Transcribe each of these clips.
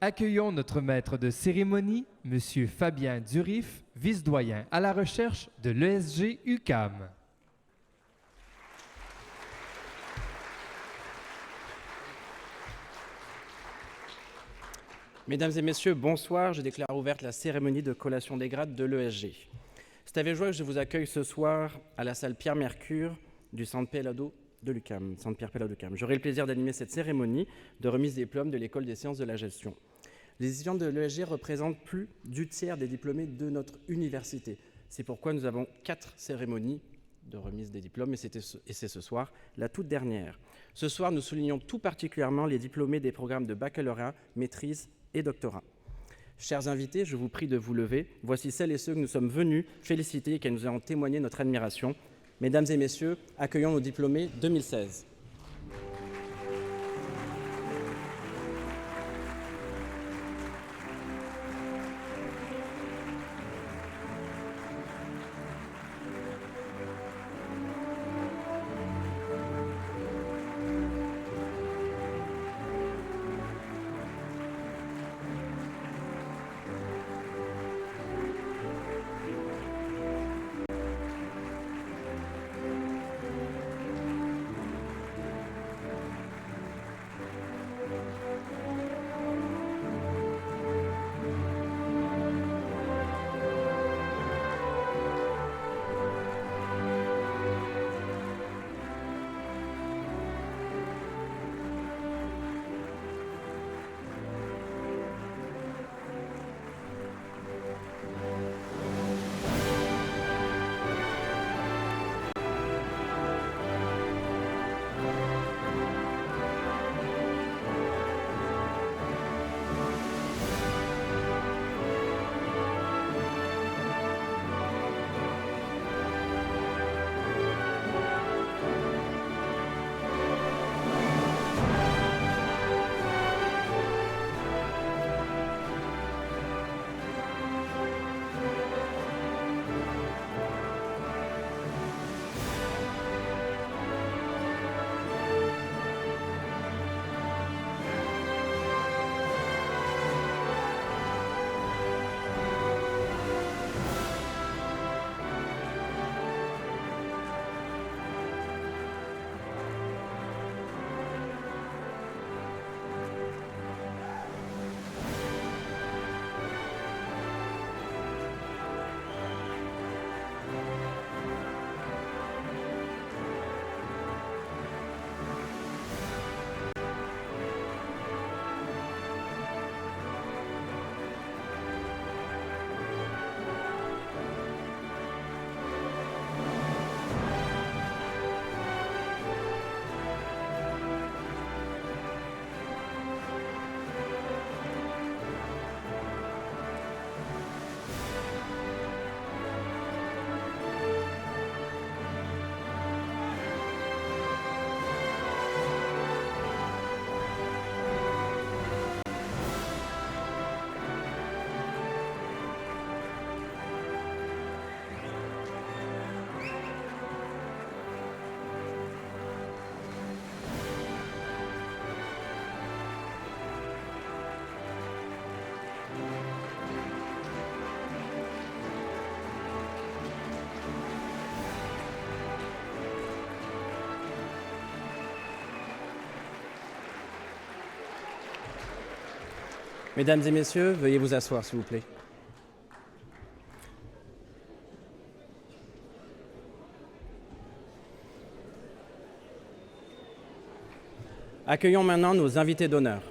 Accueillons notre maître de cérémonie, Monsieur Fabien Durif, vice-doyen à la recherche de l'ESG UQAM. Mesdames et messieurs, bonsoir. Je déclare ouverte la cérémonie de collation des grades de l'ESG. C'est avec joie que je vous accueille ce soir à la salle Pierre-Mercure du Centre Pellaud de l'UQAM, Centre Pierre-Pellaud de l'UQAM. J'aurai le plaisir d'animer cette cérémonie de remise des diplômes de l'École des sciences de la gestion. Les étudiants de l'ESG représentent plus du tiers des diplômés de notre université. C'est pourquoi nous avons 4 cérémonies de remise des diplômes, et c'est ce soir la toute dernière. Ce soir, nous soulignons tout particulièrement les diplômés des programmes de baccalauréat, maîtrise et doctorat. Chers invités, je vous prie de vous lever. Voici celles et ceux que nous sommes venus féliciter et qui nous ont témoigné notre admiration. Mesdames et messieurs, accueillons nos diplômés 2016. Mesdames et messieurs, veuillez vous asseoir, s'il vous plaît. Accueillons maintenant nos invités d'honneur.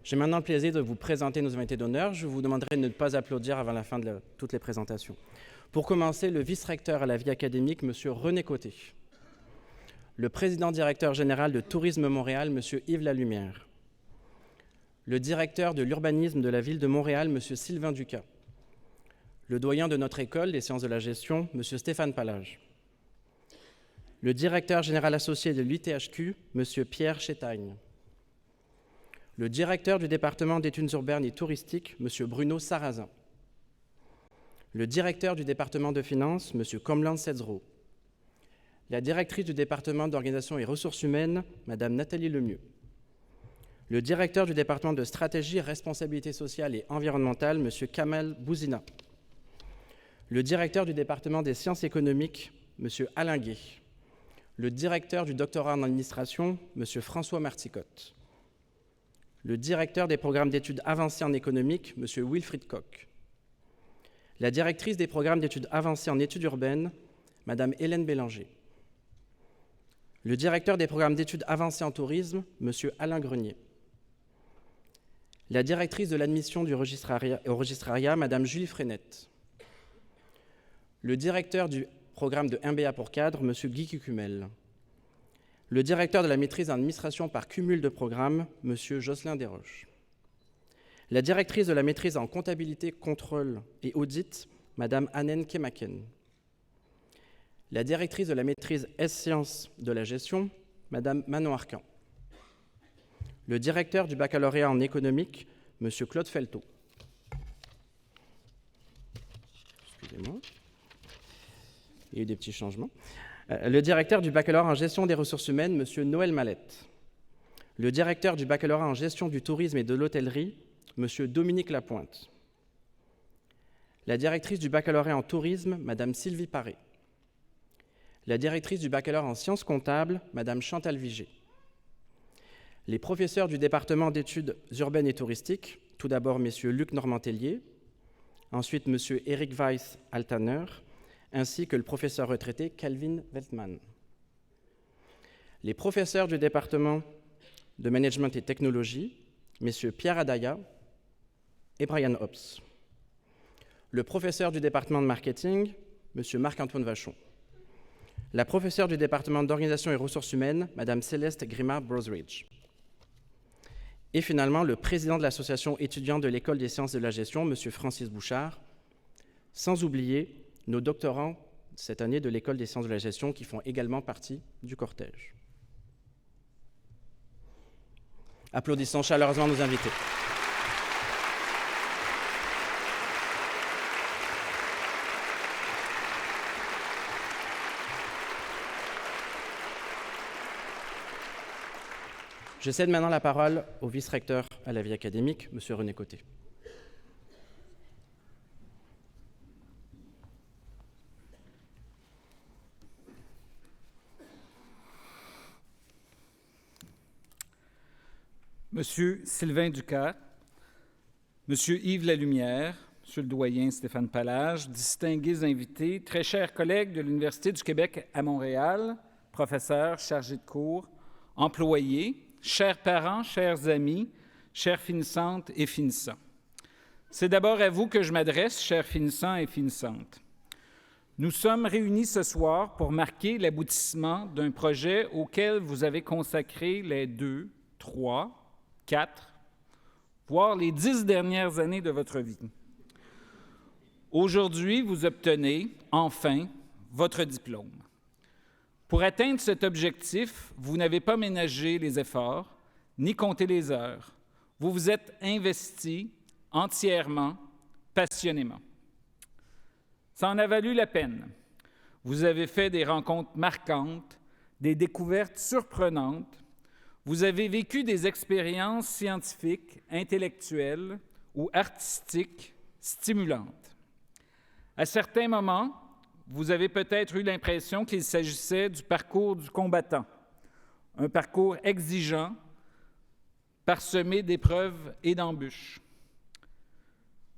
J'ai maintenant le plaisir de vous présenter nos invités d'honneur. Je vous demanderai de ne pas applaudir avant la fin de toutes les présentations. Pour commencer, le vice-recteur à la vie académique, M. René Côté. Le président-directeur général de Tourisme Montréal, M. Yves Lalumière. Le directeur de l'urbanisme de la ville de Montréal, M. Sylvain Ducas. Le doyen de notre école des sciences de la gestion, M. Stéphane Palage. Le directeur général associé de l'UTHQ, M. Pierre Chétagne. Le directeur du département d'études urbaines et touristiques, M. Bruno Sarrazin. Le directeur du département de finances, M. Komlan Sedzro. La directrice du département d'organisation et ressources humaines, Mme Nathalie Lemieux. Le directeur du département de stratégie, responsabilité sociale et environnementale, M. Kamal Bouzina. Le directeur du département des sciences économiques, M. Alain Gué. Le directeur du doctorat en administration, M. François Marticotte. Le directeur des programmes d'études avancées en économique, M. Wilfried Koch. La directrice des programmes d'études avancées en études urbaines, Mme Hélène Bélanger. Le directeur des programmes d'études avancées en tourisme, M. Alain Grenier. La directrice de l'admission au registrariat, Mme Julie Frenette. Le directeur du programme de MBA pour cadres, M. Guy Cucumel. Le directeur de la maîtrise en administration par cumul de programmes, M. Jocelyn Desroches. La directrice de la maîtrise en comptabilité, contrôle et audit, Mme Annen Kemaken. La directrice de la maîtrise S-Sciences de la gestion, Mme Manon Arcan. Le directeur du baccalauréat en économique, M. Claude Felto. Excusez-moi. Il y a eu des petits changements. Le directeur du baccalauréat en gestion des ressources humaines, M. Noël Mallette. Le directeur du baccalauréat en gestion du tourisme et de l'hôtellerie, M. Dominique Lapointe. La directrice du baccalauréat en tourisme, Mme Sylvie Paré. La directrice du baccalauréat en sciences comptables, Mme Chantal Vigé. Les professeurs du département d'études urbaines et touristiques, tout d'abord M. Luc Normand-Tellier, ensuite M. Éric Weiss-Altaner, ainsi que le professeur retraité Calvin Veltman. Les professeurs du département de management et technologie, messieurs Pierre Adaya et Brian Hobbs. Le professeur du département de marketing, monsieur Marc-Antoine Vachon. La professeure du département d'organisation et ressources humaines, madame Céleste Grima-Brosridge. Et finalement, le président de l'association étudiante de l'École des sciences de la gestion, monsieur Francis Bouchard, sans oublier nos doctorants cette année de l'École des sciences de la gestion qui font également partie du cortège. Applaudissons chaleureusement nos invités. Je cède maintenant la parole au vice-recteur à la vie académique, M. René Côté. Monsieur Sylvain Ducas, Monsieur Yves Lalumière, Monsieur le doyen Stéphane Palage, distingués invités, très chers collègues de l'Université du Québec à Montréal, professeurs, chargés de cours, employés, chers parents, chers amis, chères finissantes et finissants. C'est d'abord à vous que je m'adresse, chers finissants et finissantes. Nous sommes réunis ce soir pour marquer l'aboutissement d'un projet auquel vous avez consacré les 2, 3, 4, voire les 10 dernières années de votre vie. Aujourd'hui, vous obtenez, enfin, votre diplôme. Pour atteindre cet objectif, vous n'avez pas ménagé les efforts, ni compté les heures. Vous vous êtes investi entièrement, passionnément. Ça en a valu la peine. Vous avez fait des rencontres marquantes, des découvertes surprenantes. Vous avez vécu des expériences scientifiques, intellectuelles ou artistiques stimulantes. À certains moments, vous avez peut-être eu l'impression qu'il s'agissait du parcours du combattant, un parcours exigeant, parsemé d'épreuves et d'embûches.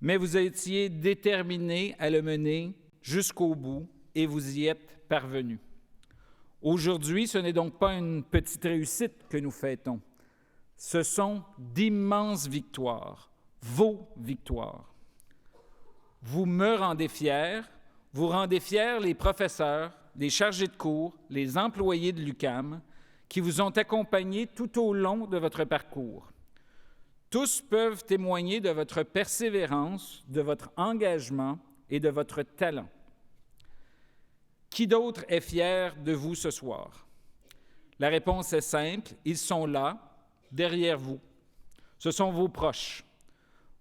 Mais vous étiez déterminé à le mener jusqu'au bout et vous y êtes parvenu. Aujourd'hui, ce n'est donc pas une petite réussite que nous fêtons. Ce sont d'immenses victoires, vos victoires. Vous me rendez fier, vous rendez fiers les professeurs, les chargés de cours, les employés de l'UQAM qui vous ont accompagné tout au long de votre parcours. Tous peuvent témoigner de votre persévérance, de votre engagement et de votre talent. Qui d'autre est fier de vous ce soir? La réponse est simple, ils sont là, derrière vous. Ce sont vos proches.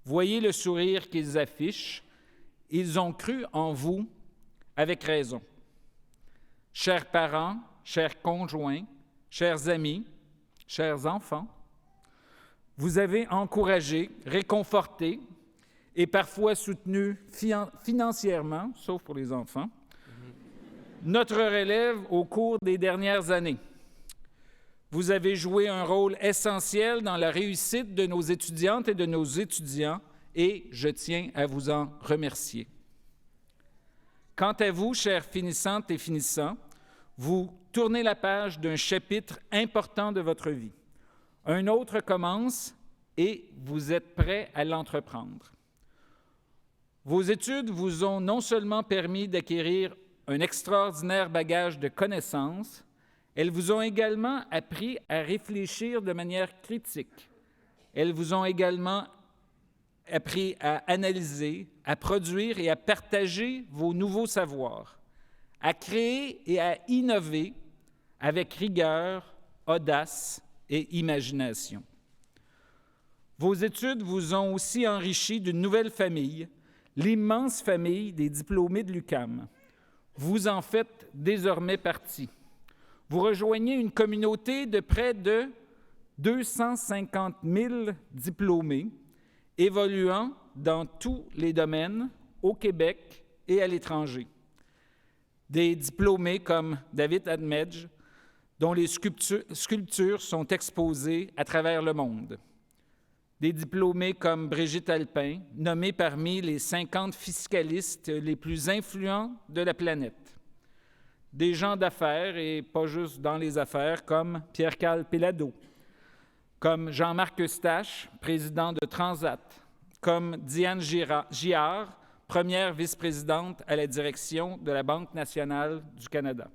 Voyez le sourire qu'ils affichent. Ils ont cru en vous avec raison. Chers parents, chers conjoints, chers amis, chers enfants, vous avez encouragé, réconforté et parfois soutenu financièrement, sauf pour les enfants, notre relève au cours des dernières années. Vous avez joué un rôle essentiel dans la réussite de nos étudiantes et de nos étudiants et je tiens à vous en remercier. Quant à vous, chères finissantes et finissants, vous tournez la page d'un chapitre important de votre vie. Un autre commence et vous êtes prêts à l'entreprendre. Vos études vous ont non seulement permis d'acquérir un extraordinaire bagage de connaissances, elles vous ont également appris à réfléchir de manière critique. Elles vous ont également appris à analyser, à produire et à partager vos nouveaux savoirs, à créer et à innover avec rigueur, audace et imagination. Vos études vous ont aussi enrichi d'une nouvelle famille, l'immense famille des diplômés de l'UQAM. Vous en faites désormais partie. Vous rejoignez une communauté de près de 250 000 diplômés évoluant dans tous les domaines au Québec et à l'étranger. Des diplômés comme David Admedge, dont les sculptures sont exposées à travers le monde. Des diplômés comme Brigitte Alpin, nommée parmi les 50 fiscalistes les plus influents de la planète. Des gens d'affaires, et pas juste dans les affaires, comme Pierre-Carl Péladeau, comme Jean-Marc Eustache, président de Transat, comme Diane Giard, première vice-présidente à la direction de la Banque nationale du Canada.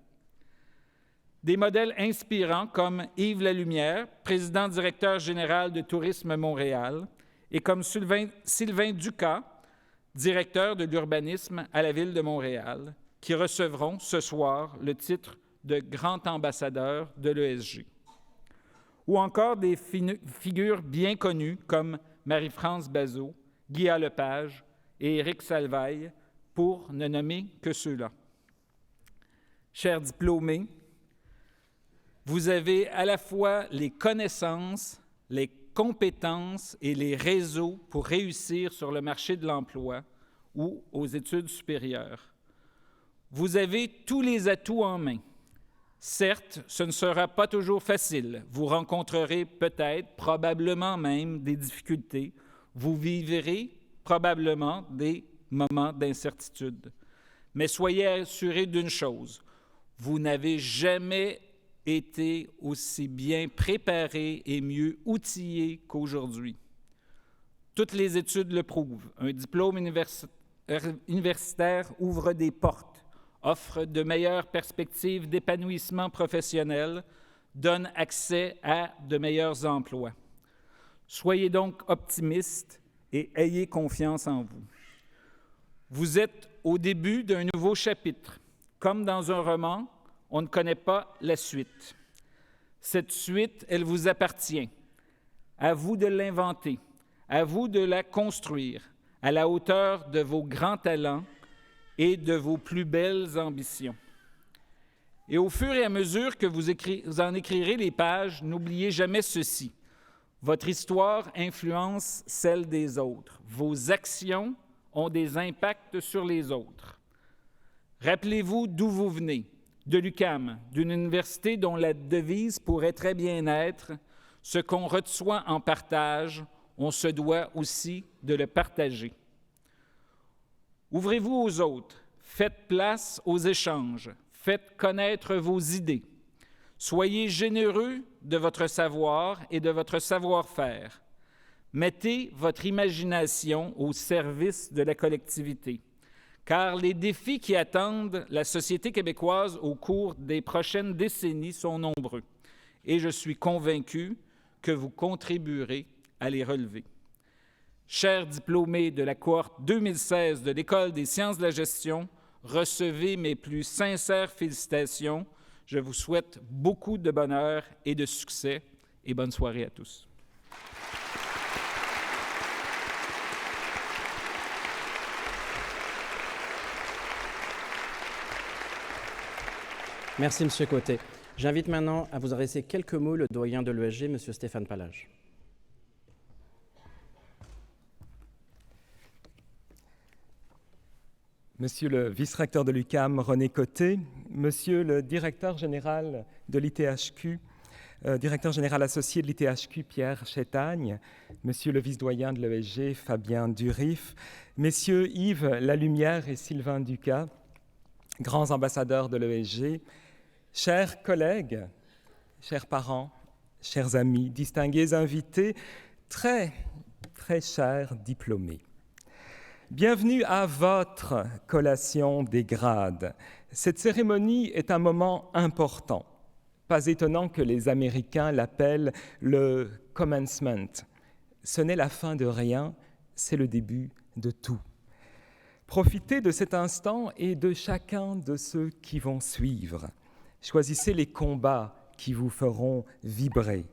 Des modèles inspirants comme Yves Lalumière, président-directeur général de Tourisme Montréal, et comme Sylvain Ducas, directeur de l'urbanisme à la Ville de Montréal, qui recevront ce soir le titre de grand ambassadeur de l'ESG. Ou encore des figures bien connues comme Marie-France Bazot, Guy Lepage et Éric Salvaille, pour ne nommer que ceux-là. Chers diplômés, vous avez à la fois les connaissances, les compétences et les réseaux pour réussir sur le marché de l'emploi ou aux études supérieures. Vous avez tous les atouts en main. Certes, ce ne sera pas toujours facile. Vous rencontrerez peut-être, probablement même, des difficultés. Vous vivrez probablement des moments d'incertitude. Mais soyez assurés d'une chose, vous n'avez jamais été aussi bien préparé et mieux outillé qu'aujourd'hui. Toutes les études le prouvent. Un diplôme universitaire ouvre des portes, offre de meilleures perspectives d'épanouissement professionnel, donne accès à de meilleurs emplois. Soyez donc optimistes et ayez confiance en vous. Vous êtes au début d'un nouveau chapitre. Comme dans un roman, on ne connaît pas la suite. Cette suite, elle vous appartient. À vous de l'inventer, à vous de la construire, à la hauteur de vos grands talents et de vos plus belles ambitions. Et au fur et à mesure que vous en écrirez les pages, n'oubliez jamais ceci. Votre histoire influence celle des autres. Vos actions ont des impacts sur les autres. Rappelez-vous d'où vous venez, de l'UQAM, d'une université dont la devise pourrait très bien être « Ce qu'on reçoit en partage, on se doit aussi de le partager ». Ouvrez-vous aux autres, faites place aux échanges, faites connaître vos idées. Soyez généreux de votre savoir et de votre savoir-faire. Mettez votre imagination au service de la collectivité, car les défis qui attendent la société québécoise au cours des prochaines décennies sont nombreux, et je suis convaincu que vous contribuerez à les relever. Chers diplômés de la cohorte 2016 de l'École des sciences de la gestion, recevez mes plus sincères félicitations. Je vous souhaite beaucoup de bonheur et de succès, et bonne soirée à tous. Merci, M. Côté. J'invite maintenant à vous adresser quelques mots le doyen de l'ESG, M. Stéphane Pallage. Monsieur le vice-recteur de l'UQAM, René Côté, Monsieur le directeur général de l'ITHQ, directeur général associé de l'ITHQ, Pierre Chetagne, Monsieur le vice-doyen de l'ESG, Fabien Durif, Messieurs Yves Lalumière et Sylvain Ducas, grands ambassadeurs de l'ESG, chers collègues, chers parents, chers amis, distingués invités, très chers diplômés. Bienvenue à votre collation des grades. Cette cérémonie est un moment important. Pas étonnant que les Américains l'appellent le commencement. Ce n'est la fin de rien, c'est le début de tout. Profitez de cet instant et de chacun de ceux qui vont suivre. Choisissez les combats qui vous feront vibrer.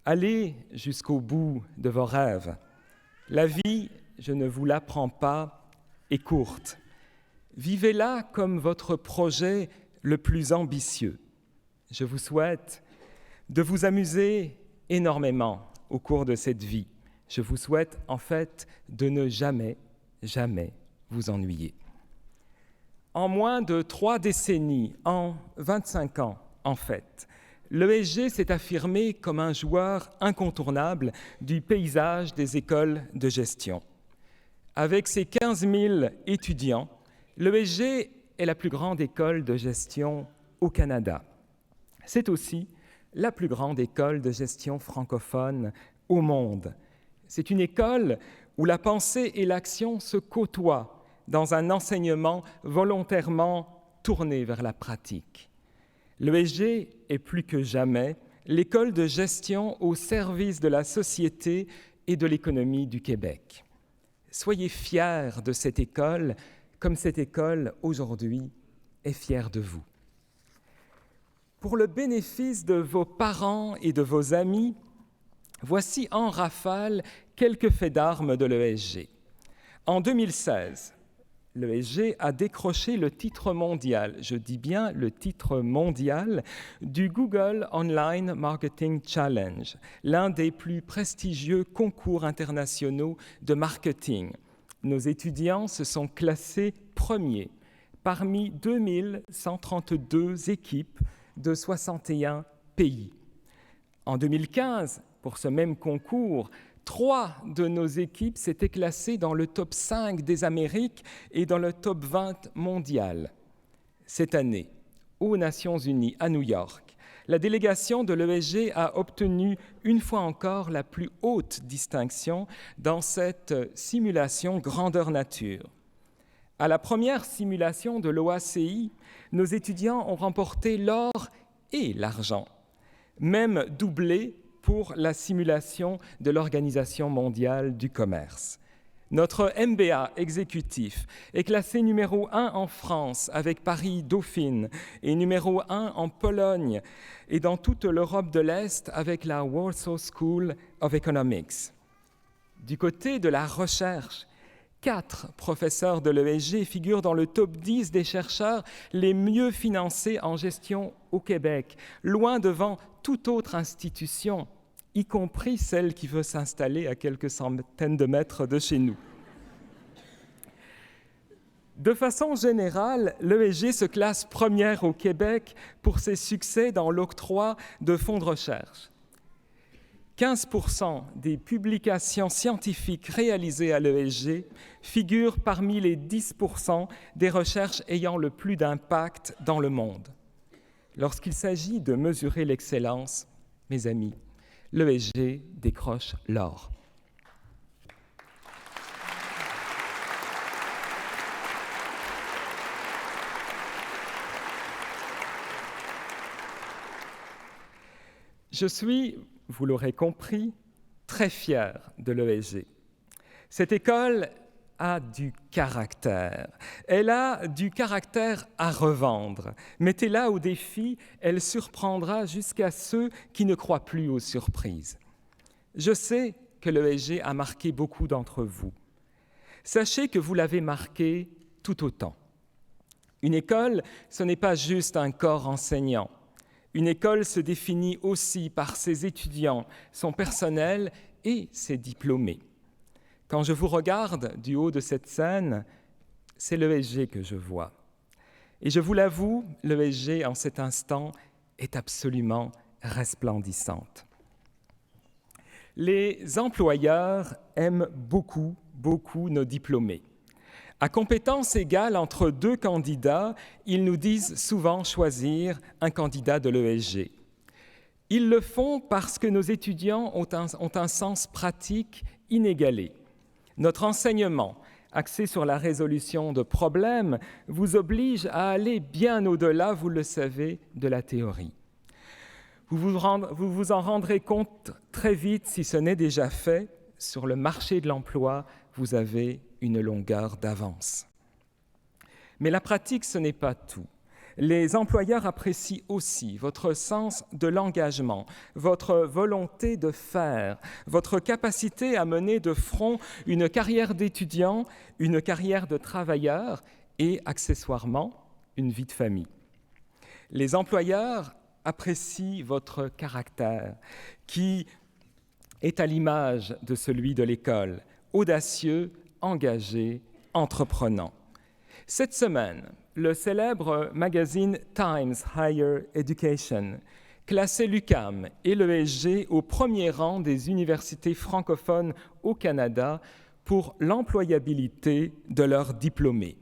Allez jusqu'au bout de vos rêves. La vie, je ne vous l'apprends pas, est courte. Vivez-la comme votre projet le plus ambitieux. Je vous souhaite de vous amuser énormément au cours de cette vie. Je vous souhaite en fait de ne jamais vous ennuyer. En moins de 3 décennies, en 25 ans en fait, l'ESG s'est affirmé comme un joueur incontournable du paysage des écoles de gestion. Avec ses 15 000 étudiants, l'ESG est la plus grande école de gestion au Canada. C'est aussi la plus grande école de gestion francophone au monde. C'est une école où la pensée et l'action se côtoient dans un enseignement volontairement tourné vers la pratique. L'ESG est plus que jamais l'école de gestion au service de la société et de l'économie du Québec. Soyez fiers de cette école, comme cette école, aujourd'hui, est fière de vous. Pour le bénéfice de vos parents et de vos amis, voici en rafale quelques faits d'armes de l'ESG. En 2016, l'ESG a décroché le titre mondial, je dis bien le titre mondial, du Google Online Marketing Challenge, l'un des plus prestigieux concours internationaux de marketing. Nos étudiants se sont classés premiers parmi 2132 équipes de 61 pays. En 2015, pour ce même concours, 3 de nos équipes s'étaient classées dans le top 5 des Amériques et dans le top 20 mondial. Cette année, aux Nations Unies, à New York, la délégation de l'ESG a obtenu une fois encore la plus haute distinction dans cette simulation grandeur nature. À la première simulation de l'OACI, nos étudiants ont remporté l'or et l'argent, même doublé pour la simulation de l'Organisation mondiale du commerce. Notre MBA exécutif est classé numéro 1 en France avec Paris-Dauphine et numéro 1 en Pologne et dans toute l'Europe de l'Est avec la Warsaw School of Economics. Du côté de la recherche, 4 professeurs de l'ESG figurent dans le top 10 des chercheurs les mieux financés en gestion au Québec, loin devant toute autre institution, y compris celle qui veut s'installer à quelques centaines de mètres de chez nous. De façon générale, l'ESG se classe première au Québec pour ses succès dans l'octroi de fonds de recherche. 15% des publications scientifiques réalisées à l'ESG figurent parmi les 10% des recherches ayant le plus d'impact dans le monde. Lorsqu'il s'agit de mesurer l'excellence, mes amis, l'ESG décroche l'or. Je suis, vous l'aurez compris, très fier de l'ESG. Cette école a du caractère. Elle a du caractère à revendre. Mettez-la au défi, elle surprendra jusqu'à ceux qui ne croient plus aux surprises. Je sais que l'ESG a marqué beaucoup d'entre vous. Sachez que vous l'avez marqué tout autant. Une école, ce n'est pas juste un corps enseignant. Une école se définit aussi par ses étudiants, son personnel et ses diplômés. Quand je vous regarde du haut de cette scène, c'est l'ESG que je vois. Et je vous l'avoue, l'ESG en cet instant est absolument resplendissante. Les employeurs aiment beaucoup nos diplômés. À compétences égales entre deux candidats, ils nous disent souvent choisir un candidat de l'ESG. Ils le font parce que nos étudiants ont un sens pratique inégalé. Notre enseignement, axé sur la résolution de problèmes, vous oblige à aller bien au-delà, vous le savez, de la théorie. Vous vous en rendrez compte très vite, si ce n'est déjà fait, sur le marché de l'emploi, vous avez une longueur d'avance. Mais la pratique, ce n'est pas tout. Les employeurs apprécient aussi votre sens de l'engagement, votre volonté de faire, votre capacité à mener de front une carrière d'étudiant, une carrière de travailleur et, accessoirement, une vie de famille. Les employeurs apprécient votre caractère, qui est à l'image de celui de l'école, audacieux, engagé, entreprenant. Cette semaine, le célèbre magazine Times Higher Education classait l'UQAM et l'ESG au premier rang des universités francophones au Canada pour l'employabilité de leurs diplômés.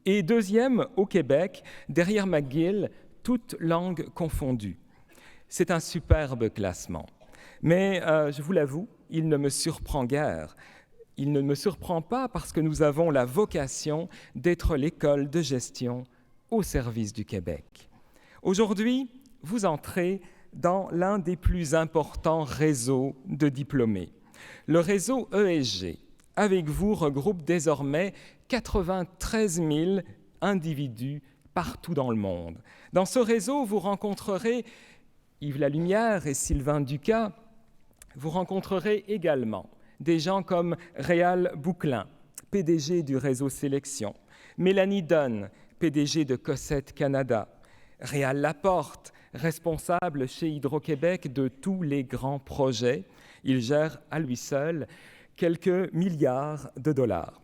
Et deuxième au Québec, derrière McGill, toutes langues confondues. C'est un superbe classement. Mais je vous l'avoue, il ne me surprend guère. Il ne me surprend pas parce que nous avons la vocation d'être l'école de gestion au service du Québec. Aujourd'hui, vous entrez dans l'un des plus importants réseaux de diplômés. Le réseau ESG, avec vous, regroupe désormais 93 000 individus partout dans le monde. Dans ce réseau, vous rencontrerez Yves Lalumière et Sylvain Ducas. Vous rencontrerez également des gens comme Réal Bouclin, PDG du réseau Sélection, Mélanie Dunn, PDG de Cossette Canada, Réal Laporte, responsable chez Hydro-Québec de tous les grands projets. Il gère à lui seul quelques milliards de dollars.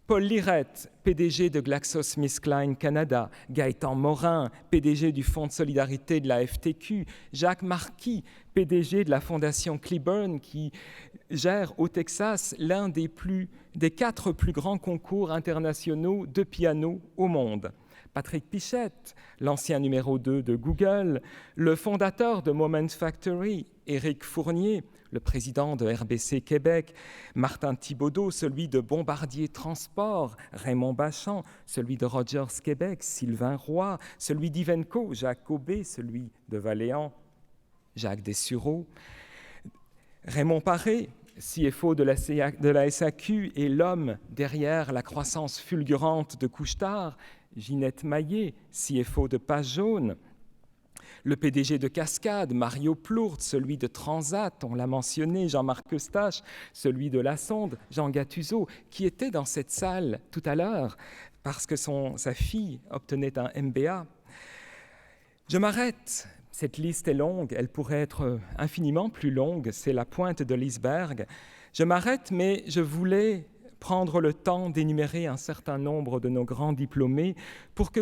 Paul Lirette, PDG de GlaxoSmithKline Canada, Gaëtan Morin, PDG du Fonds de solidarité de la FTQ, Jacques Marquis, PDG de la Fondation Cleburne, qui gère au Texas l'un des 4 plus grands concours internationaux de piano au monde. Patrick Pichette, l'ancien numéro 2 de Google, le fondateur de Moment Factory, Éric Fournier, le président de RBC Québec, Martin Thibodeau, celui de Bombardier Transport, Raymond Bachand, celui de Rogers Québec, Sylvain Roy, celui d'Ivenco, Jacques Aubé, celui de Valéant, Jacques Dessureau, Raymond Paré, CFO de la SAQ et l'homme derrière la croissance fulgurante de Couche-Tard, Ginette Maillet, CFO de Page Jaune, le PDG de Cascade, Mario Plourde, celui de Transat, on l'a mentionné, Jean-Marc Eustache, celui de La Sonde, Jean Gattuso, qui était dans cette salle tout à l'heure parce que sa fille obtenait un MBA. Je m'arrête, cette liste est longue, elle pourrait être infiniment plus longue, c'est la pointe de l'iceberg. Je m'arrête, mais je voulais prendre le temps d'énumérer un certain nombre de nos grands diplômés pour que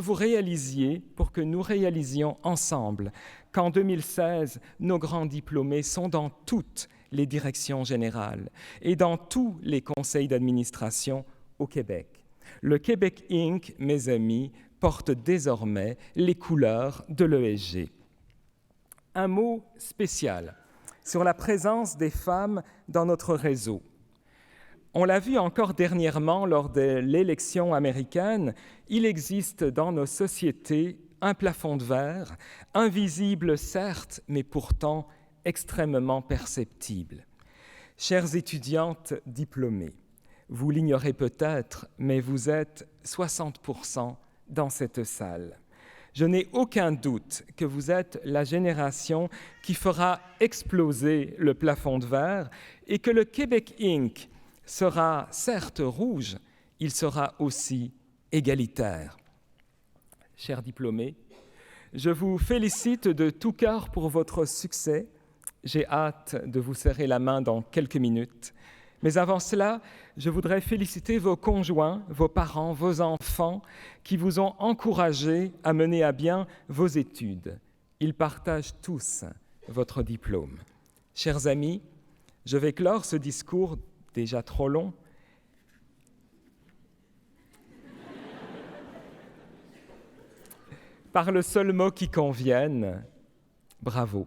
nous réalisions ensemble qu'en 2016, nos grands diplômés sont dans toutes les directions générales et dans tous les conseils d'administration au Québec. Le Québec Inc., mes amis, porte désormais les couleurs de l'ESG. Un mot spécial sur la présence des femmes dans notre réseau. On l'a vu encore dernièrement lors de l'élection américaine, il existe dans nos sociétés un plafond de verre, invisible certes, mais pourtant extrêmement perceptible. Chères étudiantes diplômées, vous l'ignorez peut-être, mais vous êtes 60% dans cette salle. Je n'ai aucun doute que vous êtes la génération qui fera exploser le plafond de verre et que le Québec Inc. sera certes rouge, il sera aussi égalitaire. Chers diplômés, je vous félicite de tout cœur pour votre succès. J'ai hâte de vous serrer la main dans quelques minutes. Mais avant cela, je voudrais féliciter vos conjoints, vos parents, vos enfants qui vous ont encouragé à mener à bien vos études. Ils partagent tous votre diplôme. Chers amis, je vais clore ce discours déjà trop long par le seul mot qui convienne, bravo.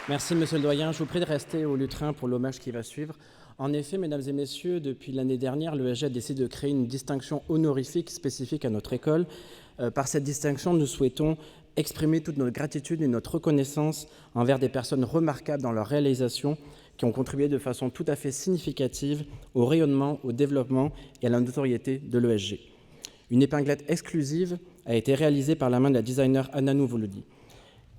Merci, Monsieur le Doyen. Je vous prie de rester au lutrin pour l'hommage qui va suivre. En effet, mesdames et messieurs, depuis l'année dernière, l'ESG a décidé de créer une distinction honorifique spécifique à notre école. Par cette distinction, nous souhaitons exprimer toute notre gratitude et notre reconnaissance envers des personnes remarquables dans leur réalisation qui ont contribué de façon tout à fait significative au rayonnement, au développement et à la notoriété de l'ESG. Une épinglette exclusive a été réalisée par la main de la designer Ananou Volodi.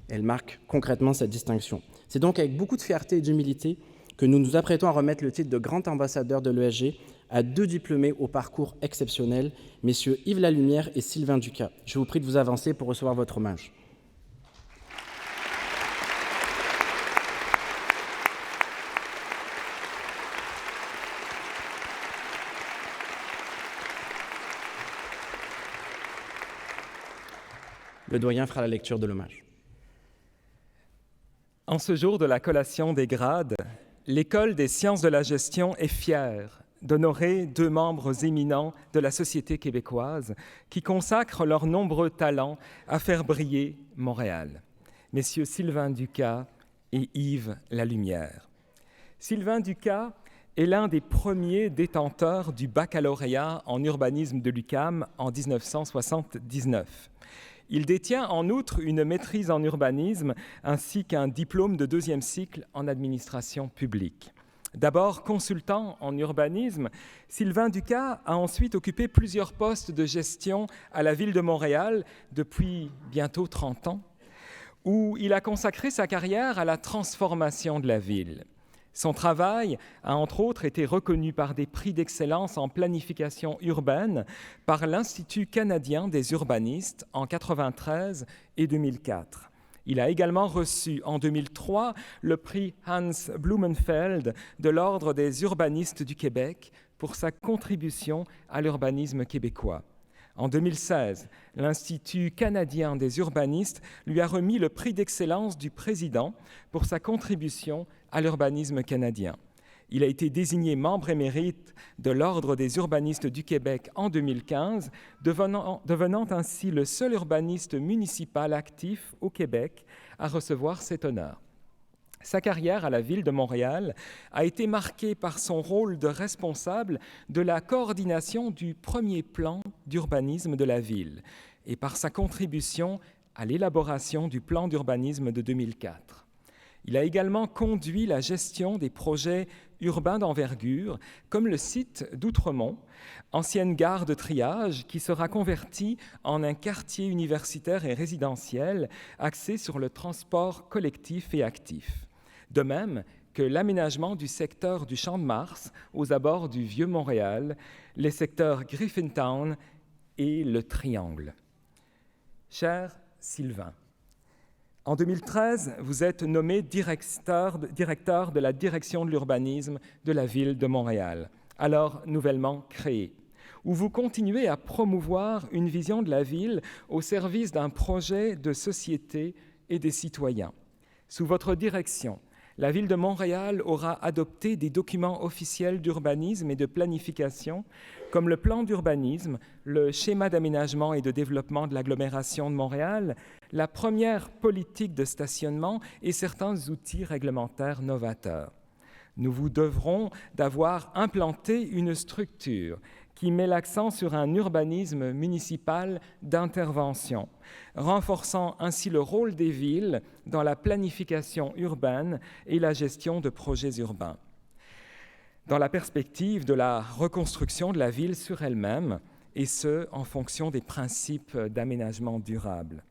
Elle marque concrètement cette distinction. C'est donc avec beaucoup de fierté et d'humilité que nous nous apprêtons à remettre le titre de grand ambassadeur de l'ESG à deux diplômés au parcours exceptionnel, messieurs Yves Lalumière et Sylvain Ducas. Je vous prie de vous avancer pour recevoir votre hommage. Le doyen fera la lecture de l'hommage. En ce jour de la collation des grades, l'École des sciences de la gestion est fière d'honorer deux membres éminents de la société québécoise qui consacrent leurs nombreux talents à faire briller Montréal, messieurs Sylvain Ducas et Yves Lalumière. Sylvain Ducas est l'un des premiers détenteurs du baccalauréat en urbanisme de l'UQAM en 1979. Il détient en outre une maîtrise en urbanisme ainsi qu'un diplôme de deuxième cycle en administration publique. D'abord consultant en urbanisme, Sylvain Ducas a ensuite occupé plusieurs postes de gestion à la Ville de Montréal depuis bientôt 30 ans, où il a consacré sa carrière à la transformation de la ville. Son travail a entre autres été reconnu par des prix d'excellence en planification urbaine par l'Institut canadien des urbanistes en 1993 et 2004. Il a également reçu en 2003 le prix Hans Blumenfeld de l'Ordre des urbanistes du Québec pour sa contribution à l'urbanisme québécois. En 2016, l'Institut canadien des urbanistes lui a remis le prix d'excellence du président pour sa contribution à l'urbanisme canadien. Il a été désigné membre émérite de l'Ordre des urbanistes du Québec en 2015, devenant ainsi le seul urbaniste municipal actif au Québec à recevoir cet honneur. Sa carrière à la Ville de Montréal a été marquée par son rôle de responsable de la coordination du premier plan d'urbanisme de la ville et par sa contribution à l'élaboration du plan d'urbanisme de 2004. Il a également conduit la gestion des projets urbains d'envergure, comme le site d'Outremont, ancienne gare de triage qui sera convertie en un quartier universitaire et résidentiel axé sur le transport collectif et actif. De même que l'aménagement du secteur du Champ-de-Mars aux abords du Vieux-Montréal, les secteurs Griffintown et le Triangle. Cher Sylvain, en 2013, vous êtes nommé directeur de la direction de l'urbanisme de la Ville de Montréal, alors nouvellement créée, où vous continuez à promouvoir une vision de la ville au service d'un projet de société et des citoyens. Sous votre direction, La ville de Montréal aura adopté des documents officiels d'urbanisme et de planification, comme le plan d'urbanisme, le schéma d'aménagement et de développement de l'agglomération de Montréal, la première politique de stationnement et certains outils réglementaires novateurs. Nous vous devrons d'avoir implanté une structure qui met l'accent sur un urbanisme municipal d'intervention, renforçant ainsi le rôle des villes dans la planification urbaine et la gestion de projets urbains, dans la perspective de la reconstruction de la ville sur elle-même, et ce, en fonction des principes d'aménagement durable.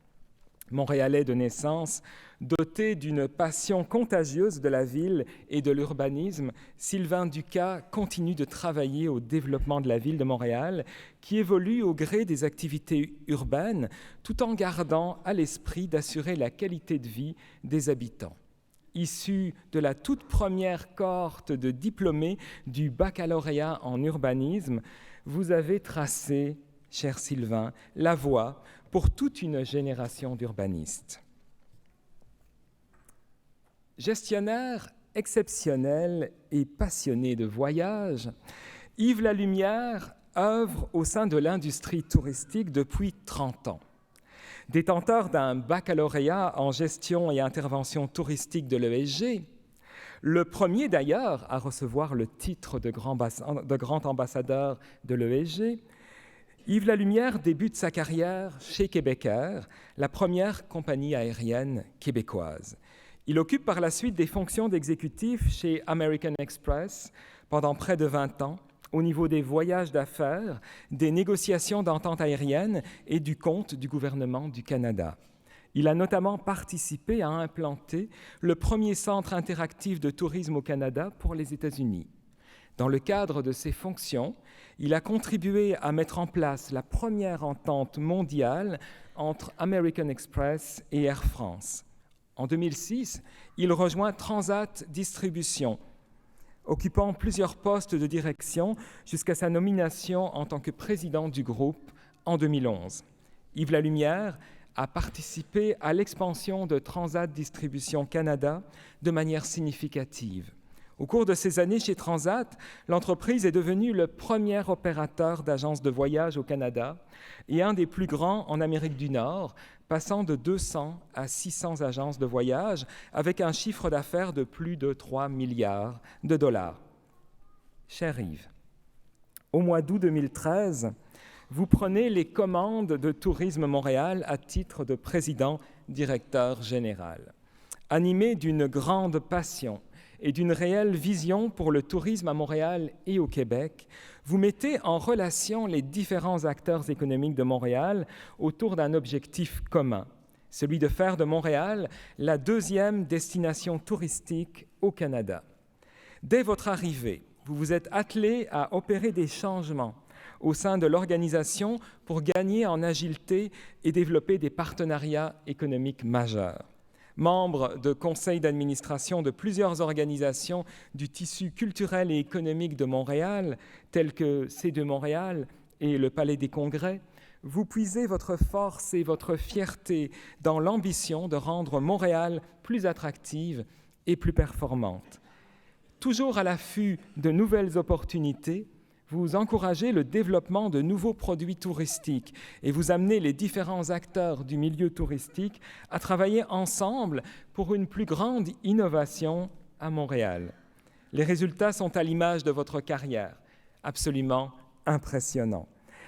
Montréalais de naissance, doté d'une passion contagieuse de la ville et de l'urbanisme, Sylvain Ducas continue de travailler au développement de la ville de Montréal, qui évolue au gré des activités urbaines, tout en gardant à l'esprit d'assurer la qualité de vie des habitants. Issu de la toute première cohorte de diplômés du baccalauréat en urbanisme, vous avez tracé, cher Sylvain, la voie pour toute une génération d'urbanistes. Gestionnaire exceptionnel et passionné de voyage, Yves Lalumière œuvre au sein de l'industrie touristique depuis 30 ans. Détenteur d'un baccalauréat en gestion et intervention touristique de l'ESG, le premier d'ailleurs à recevoir le titre de grand ambassadeur de l'ESG, Yves Lalumière débute sa carrière chez Québécois, la première compagnie aérienne québécoise. Il occupe par la suite des fonctions d'exécutif chez American Express pendant près de 20 ans, au niveau des voyages d'affaires, des négociations d'entente aérienne et du compte du gouvernement du Canada. Il a notamment participé à implanter le premier centre interactif de tourisme au Canada pour les États-Unis. Dans le cadre de ses fonctions, il a contribué à mettre en place la première entente mondiale entre American Express et Air France. En 2006, il rejoint Transat Distribution, occupant plusieurs postes de direction jusqu'à sa nomination en tant que président du groupe en 2011. Yves Lalumière a participé à l'expansion de Transat Distribution Canada de manière significative. Au cours de ces années chez Transat, l'entreprise est devenue le premier opérateur d'agences de voyage au Canada et un des plus grands en Amérique du Nord, passant de 200 à 600 agences de voyage avec un chiffre d'affaires de plus de 3 milliards de dollars. Cher Yves, au mois d'août 2013, vous prenez les commandes de Tourisme Montréal à titre de président-directeur général. Animé d'une grande passion et d'une réelle vision pour le tourisme à Montréal et au Québec, vous mettez en relation les différents acteurs économiques de Montréal autour d'un objectif commun, celui de faire de Montréal la deuxième destination touristique au Canada. Dès votre arrivée, vous vous êtes attelé à opérer des changements au sein de l'organisation pour gagner en agilité et développer des partenariats économiques majeurs. Membre de conseils d'administration de plusieurs organisations du tissu culturel et économique de Montréal, telles que C2 Montréal et le Palais des Congrès, vous puisez votre force et votre fierté dans l'ambition de rendre Montréal plus attractive et plus performante. Toujours à l'affût de nouvelles opportunités, vous encouragez le développement de nouveaux produits touristiques et vous amenez les différents acteurs du milieu touristique à travailler ensemble pour une plus grande innovation à Montréal. Les résultats sont à l'image de votre carrière, absolument impressionnants.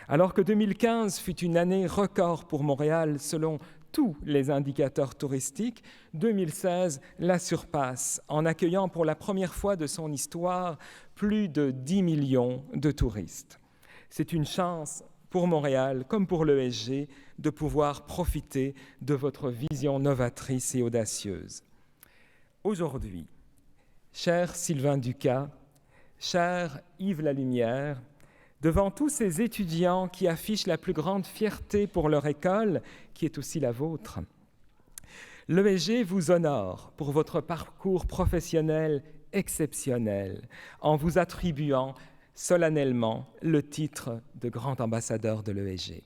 Alors que 2015 fut une année record pour Montréal selon tous les indicateurs touristiques, 2016 la surpasse en accueillant pour la première fois de son histoire plus de 10 millions de touristes. C'est une chance pour Montréal, comme pour l'ESG, de pouvoir profiter de votre vision novatrice et audacieuse. Aujourd'hui, cher Sylvain Ducas, cher Yves Lalumière, devant tous ces étudiants qui affichent la plus grande fierté pour leur école, qui est aussi la vôtre, l'ESG vous honore pour votre parcours professionnel exceptionnel en vous attribuant solennellement le titre de grand ambassadeur de l'ESG.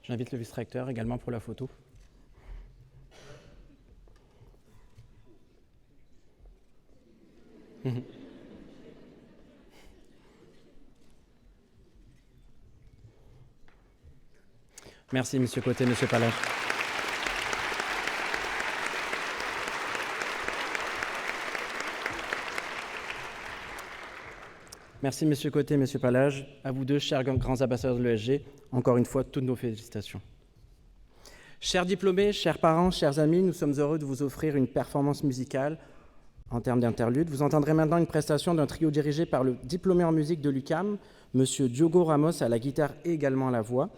J'invite le vice-recteur également pour la photo. Merci, Monsieur Côté, Monsieur Palage. Merci, Monsieur Côté, Monsieur Palage. À vous deux, chers grands ambassadeurs de l'ESG, encore une fois, toutes nos félicitations. Chers diplômés, chers parents, chers amis, nous sommes heureux de vous offrir une performance musicale en termes d'interlude. Vous entendrez maintenant une prestation d'un trio dirigé par le diplômé en musique de l'UQAM, Monsieur Diogo Ramos à la guitare et également à la voix,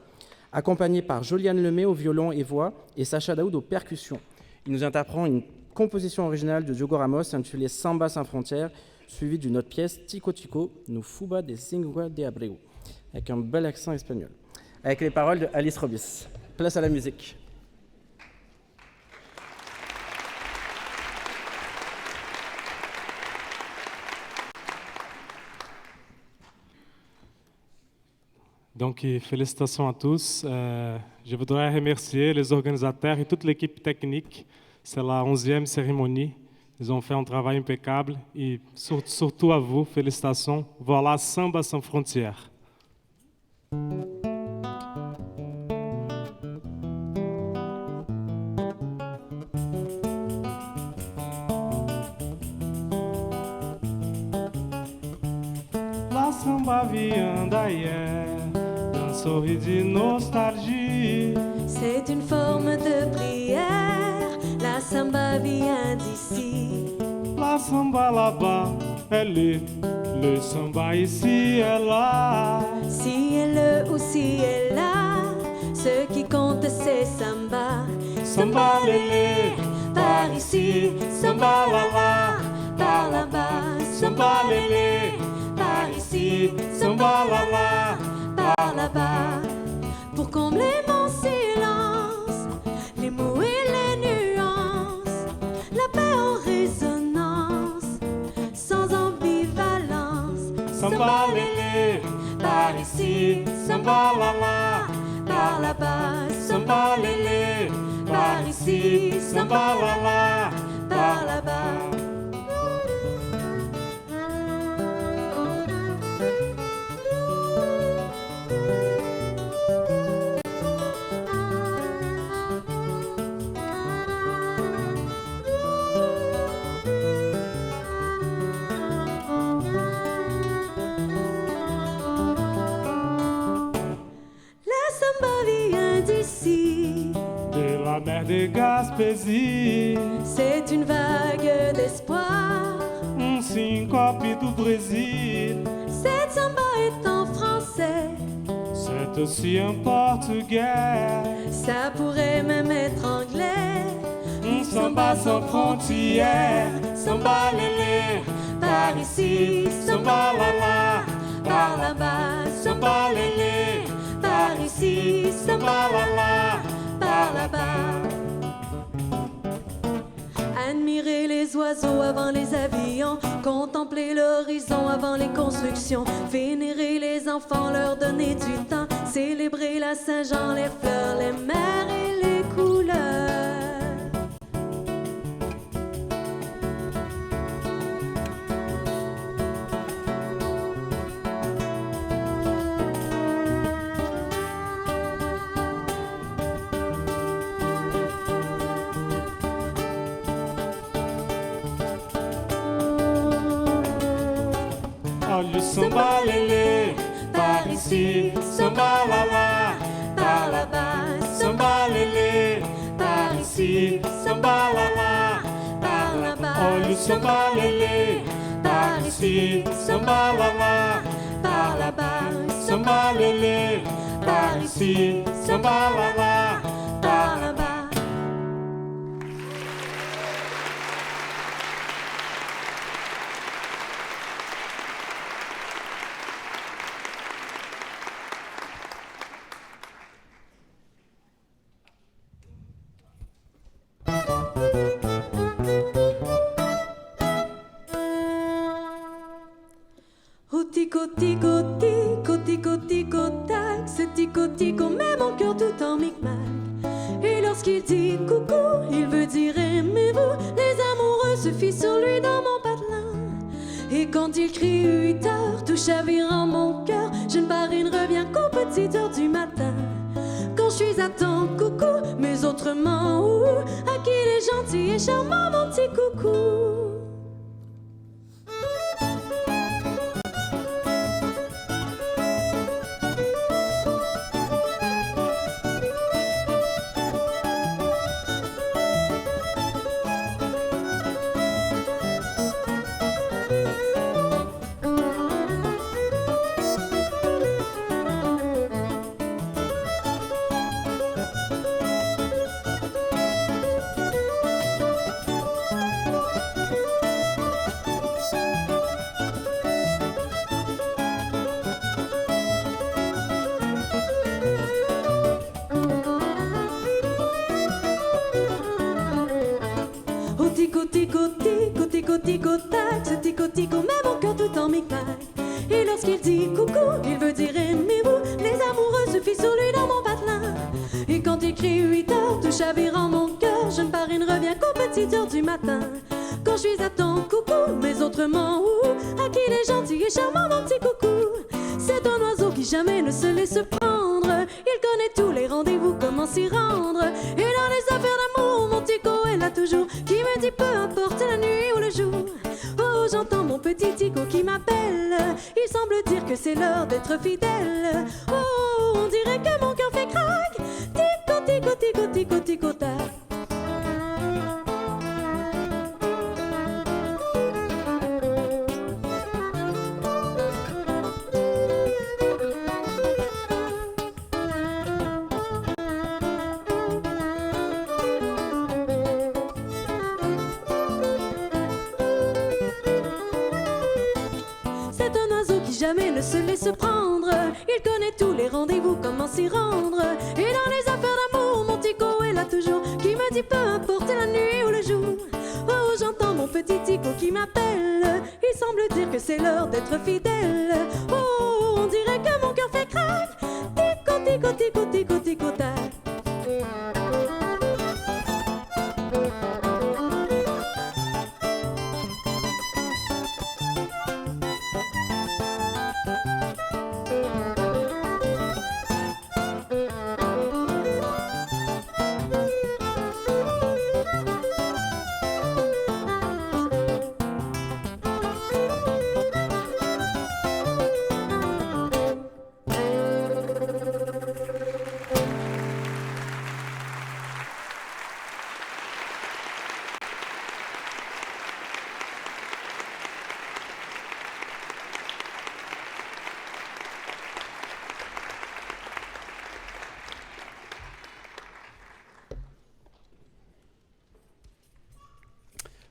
accompagné par Joliane Lemay au violon et voix et Sacha Daoud aux percussions. Ils nous interpréteront une composition originale de Diogo Ramos intitulée Samba sans frontières, suivie d'une autre pièce, Tico Tico, no Fuba de Singua de Abreu, avec un bel accent espagnol, avec les paroles de Alice Robis. Place à la musique. Donc, félicitations à tous. Je voudrais remercier les organisateurs et toute l'équipe technique. C'est la 11e cérémonie. Ils ont fait un travail impeccable et surtout à vous, félicitations. Voilà Samba sans frontières. La samba vient d'ailleurs, d'un sourire de nostalgie. C'est une forme de prière, la samba vient d'ici. La samba là-bas, elle est, le samba ici est là. Si elle ou si elle là, ce qui compte c'est samba. Samba lélé, Par ici, samba là-là, par là-bas. Samba lélé, par ici, samba là-là, par là-bas. Pour combler mon silence, les mots et les nuances, la paix en résonance, sans ambivalence. samba lélé, Par ici, samba là-là, par là-bas. samba lélé, Par ici, samba là-là. par là-bas. La samba vient d'ici. De la mer de Gaspésie, C'est une vague d'espoir. syncope do Brésil. Cette samba est en français. C'est aussi un portugais. Ça pourrait même être anglais. Samba sans frontières, samba lélé, Par ici, samba là-là, par là-bas. samba lélé, Par ici, samba là-là. par là-bas. Admirer les oiseaux avant les avions, contempler l'horizon avant les constructions, vénérer les enfants, leur donner du temps, célébrer la Saint-Jean, les fleurs, les mers et les couleurs. Olha o samba lélé, par ici, samba là-là, Par là-bas, samba lélé, par ici, samba là-là. par là-bas. Olha o samba lélé, par ici, samba là-là, Par là-bas, samba lélé, par ici, samba là-là. par là-bas. Oh tico tico tico tico tico tac, ce tico tico met mon cœur tout en se fit sur lui dans mon patelin. Et quand il crie 8 heures, tout chavirant mon cœur, je ne pars et ne reviens qu'aux petites heures du matin. Quand je suis à ton coucou, mais autrement, à qui il est gentil et charmant, mon petit coucou. Tico-tac, ce tico-tico met mon cœur tout en micmac. Et lorsqu'il dit coucou, il veut dire aimez-vous. Les amoureux se fient sur lui dans mon patelin. Et quand il crie 8 heures, tout chavirant mon cœur, je ne pars et ne reviens qu'aux petites heures du matin. Quand je suis à ton coucou, mais autrement, à qui il est gentil et charmant, mon petit coucou. C'est un oiseau qui jamais ne se laisse prendre. Il connaît tous les rendez-vous, comment s'y rendre. Et dans les affaires d'amour, mon petit co est là toujours, qui me dit peu importe la nuit ou le jour. Oh, j'entends mon petit tico qui m'appelle. Il semble dire que c'est l'heure d'être fidèle. Oh, on dirait que mon cœur fait craque. Tico, tico, tico, tico, tico, tac. Jamais ne se laisse prendre. Il connaît tous les rendez-vous, comment s'y rendre. Et dans les affaires d'amour, mon tico est là toujours, qui me dit peu importe la nuit ou le jour. Oh, j'entends mon petit tico qui m'appelle. Il semble dire que c'est l'heure d'être fidèle. Oh, on dirait que mon cœur fait craque. Tico, tico, tico, tico, tico, tac.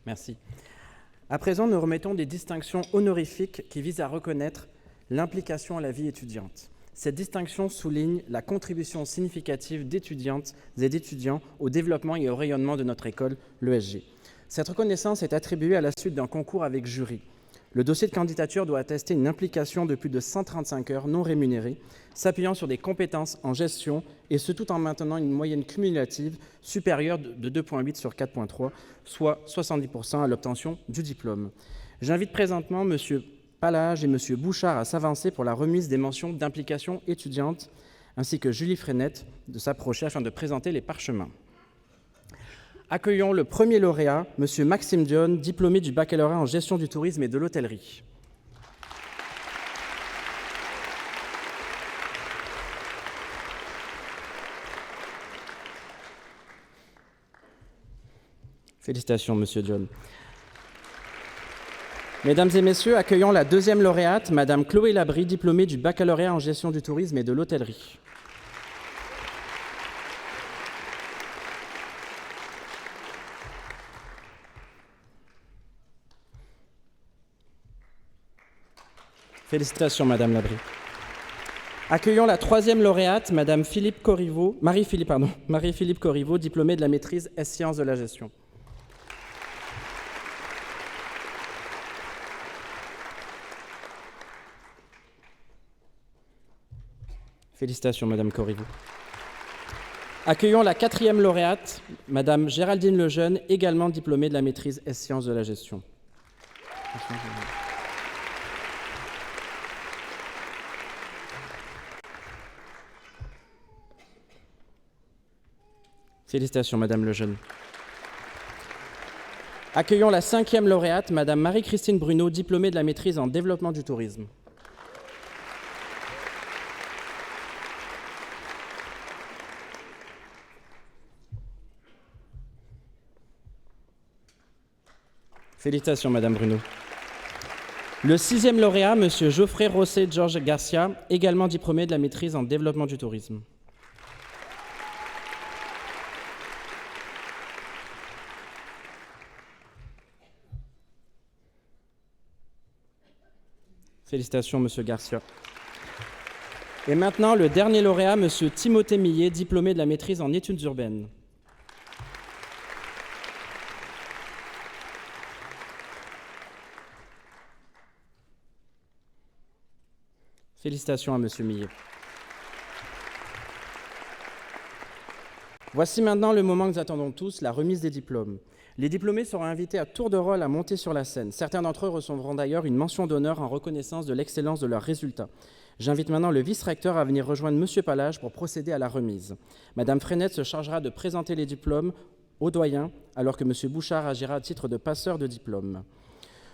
Merci. À présent, nous remettons des distinctions honorifiques qui visent à reconnaître l'implication à la vie étudiante. Cette distinction souligne la contribution significative d'étudiantes et d'étudiants au développement et au rayonnement de notre école, l'ESG. Cette reconnaissance est attribuée à la suite d'un concours avec jury. Le dossier de candidature doit attester une implication de plus de 135 heures non rémunérées, s'appuyant sur des compétences en gestion, et ce tout en maintenant une moyenne cumulative supérieure de 2,8 sur 4,3, soit 70% à l'obtention du diplôme. J'invite présentement M. Palage et M. Bouchard à s'avancer pour la remise des mentions d'implication étudiante, ainsi que Julie Frenette de s'approcher afin de présenter les parchemins. Accueillons le premier lauréat, M. Maxime Dione, diplômé du baccalauréat en gestion du tourisme et de l'hôtellerie. Félicitations, M. Dione. Mesdames et messieurs, accueillons la deuxième lauréate, Mme Chloé Labrie, diplômée du baccalauréat en gestion du tourisme et de l'hôtellerie. Félicitations, Madame Labrie. Accueillons la troisième lauréate, Madame Marie-Philippe Corriveau, diplômée de la maîtrise S-Sciences de la gestion. Félicitations, Madame Corriveau. Accueillons la 4e lauréate, Madame Géraldine Lejeune, également diplômée de la maîtrise S-Sciences de la gestion. Félicitations, Madame Lejeune. Accueillons la 5e lauréate, Madame Marie-Christine Bruno, diplômée de la maîtrise en développement du tourisme. Félicitations, Madame Bruno. Le 6e lauréat, Monsieur Geoffrey Rosset Georges Garcia, également diplômé de la maîtrise en développement du tourisme. Félicitations, Monsieur Garcia. Et maintenant, le dernier lauréat, Monsieur Timothée Millet, diplômé de la maîtrise en études urbaines. Félicitations à Monsieur Millet. Voici maintenant le moment que nous attendons tous, la remise des diplômes. Les diplômés seront invités à tour de rôle à monter sur la scène. Certains d'entre eux recevront d'ailleurs une mention d'honneur en reconnaissance de l'excellence de leurs résultats. J'invite maintenant le vice-recteur à venir rejoindre Monsieur Palage pour procéder à la remise. Madame Frenette se chargera de présenter les diplômes aux doyens, alors que Monsieur Bouchard agira à titre de passeur de diplômes.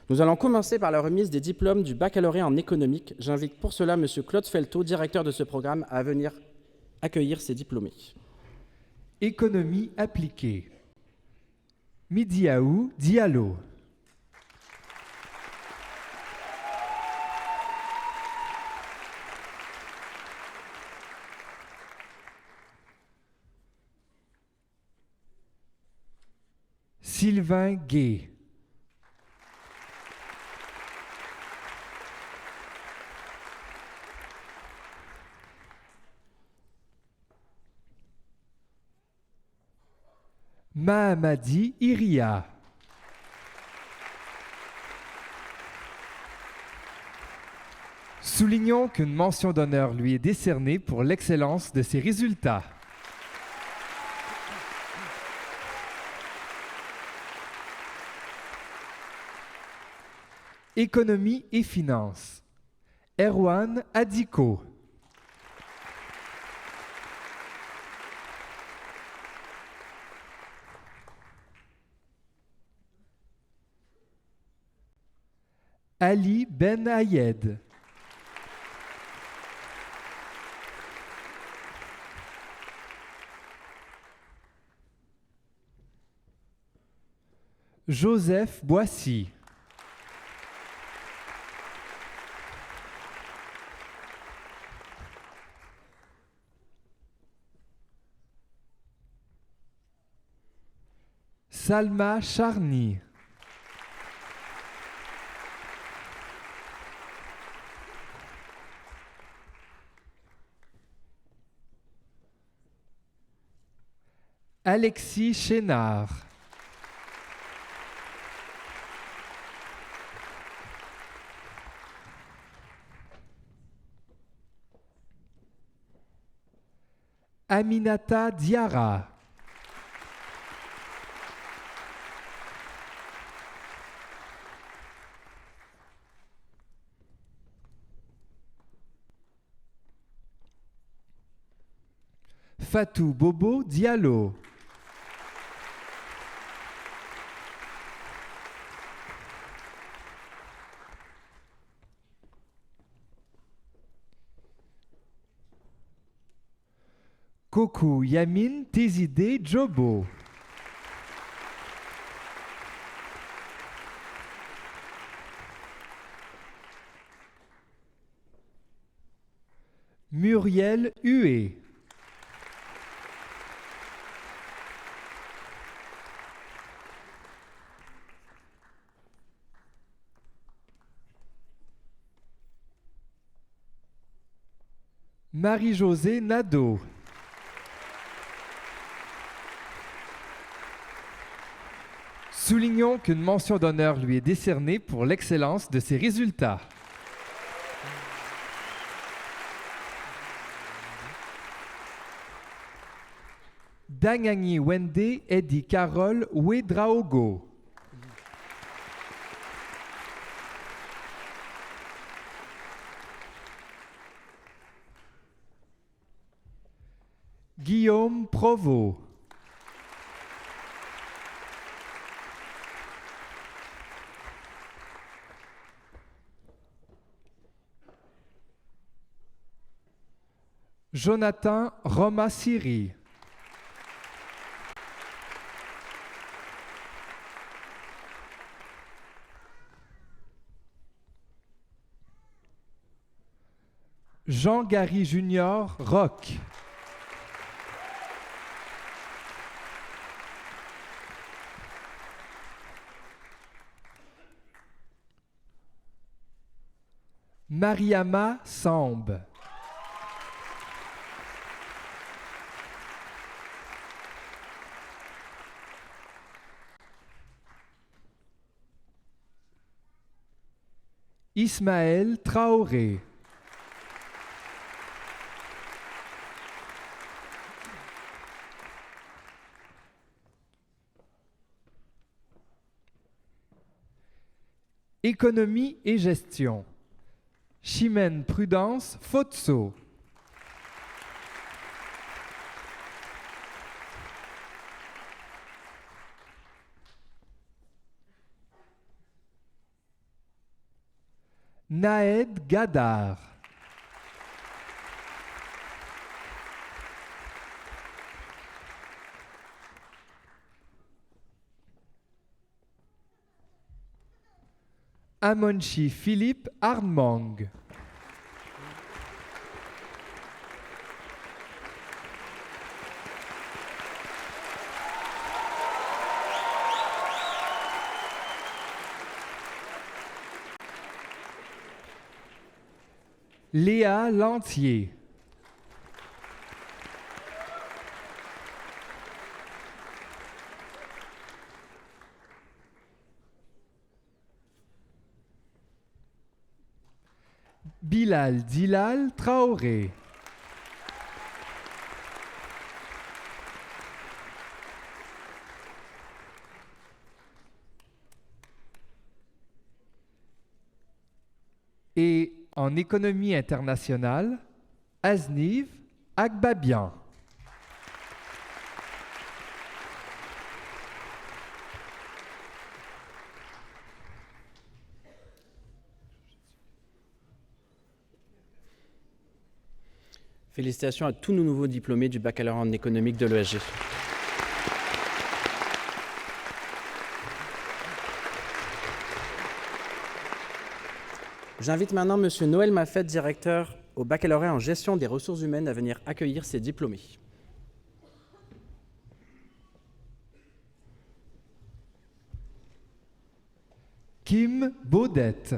Nous allons commencer par la remise des diplômes du baccalauréat en économique. J'invite pour cela Monsieur Claude Felto, directeur de ce programme, à venir accueillir ces diplômés. Économie appliquée. Midiaou Diallo. Sylvain Gay. Mahamadi Iria. Soulignons qu'une mention d'honneur lui est décernée pour l'excellence de ses résultats. Économie et finances. Erwan Adiko. Ali Ben Ayed. Joseph Boissy. Salma Charny. Alexis Chénard. Aminata Diarra. Fatou Bobo Diallo. Kokou Yamin Tézidé Djobo. Muriel Hué. Marie-Josée Nadeau. Soulignons qu'une mention d'honneur lui est décernée pour l'excellence de ses résultats. Dangani Wende Edi Carole Ouedraogo. Guillaume Provost. Jonathan Roma-Siri. Jean-Gary Junior Roch. Mariama Sambe. Ismaël Traoré. Économie et gestion. Chimène Prudence Fotso. Naed Gadar. Amonchi Philippe Armang. Léa Lantier. Bilal Dilal Traoré. Et en économie internationale, Azniv Agbabian. Félicitations à tous nos nouveaux diplômés du baccalauréat en économique de l'ESG. J'invite maintenant M. Noël Maffet, directeur au baccalauréat en gestion des ressources humaines, à venir accueillir ses diplômés. Kim Baudette.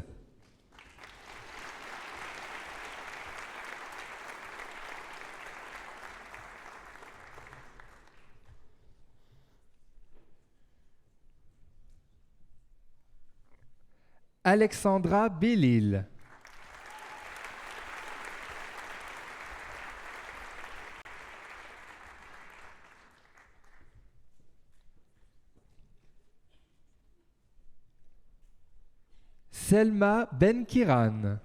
Alexandra Bellil. Selma Benkiran.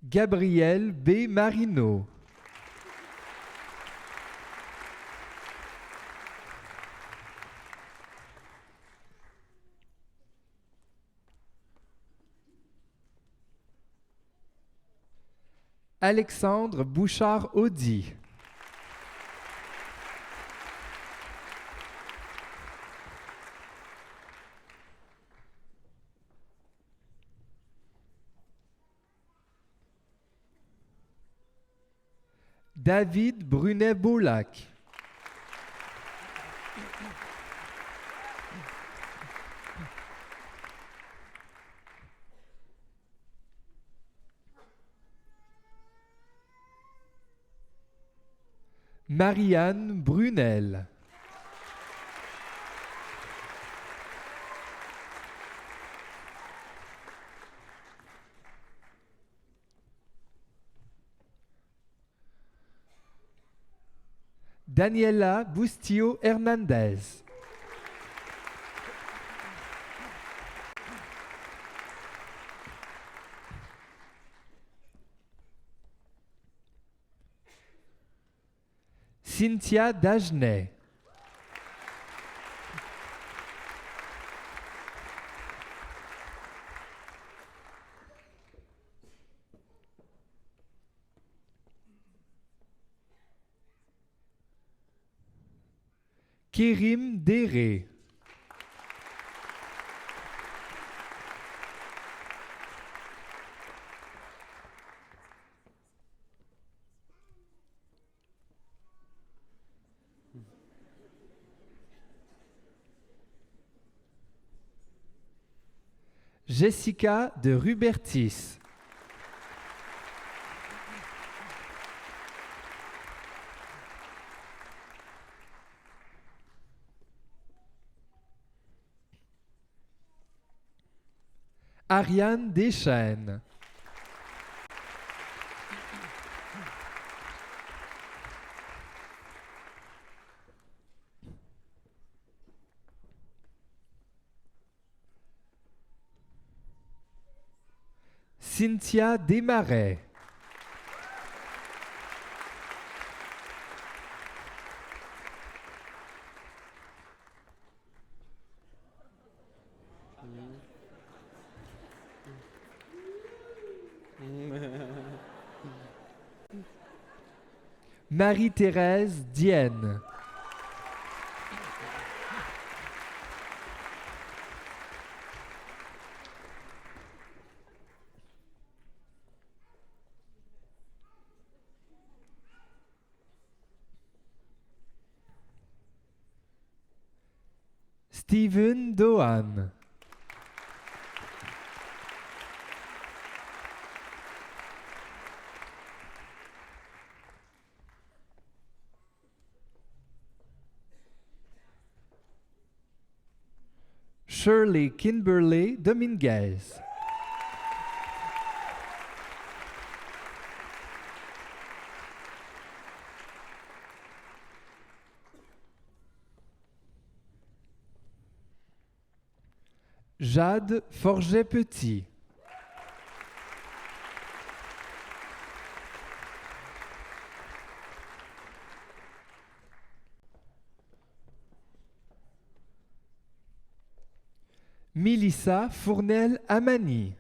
Gabriel B. Marino. Alexandre Bouchard-Audi. David Brunet-Boulac. Marianne Brunel. Daniela Bustillo Hernandez. Cynthia Dagenet. Kérim Déré. Jessica de Rubertis. Ariane Deschênes. Cynthia Desmarais. Marie-Thérèse Dienne. Steven Dohan. Shirley Kimberly Dominguez. Jade Forget-Petit. Mélissa Fournel-Amani.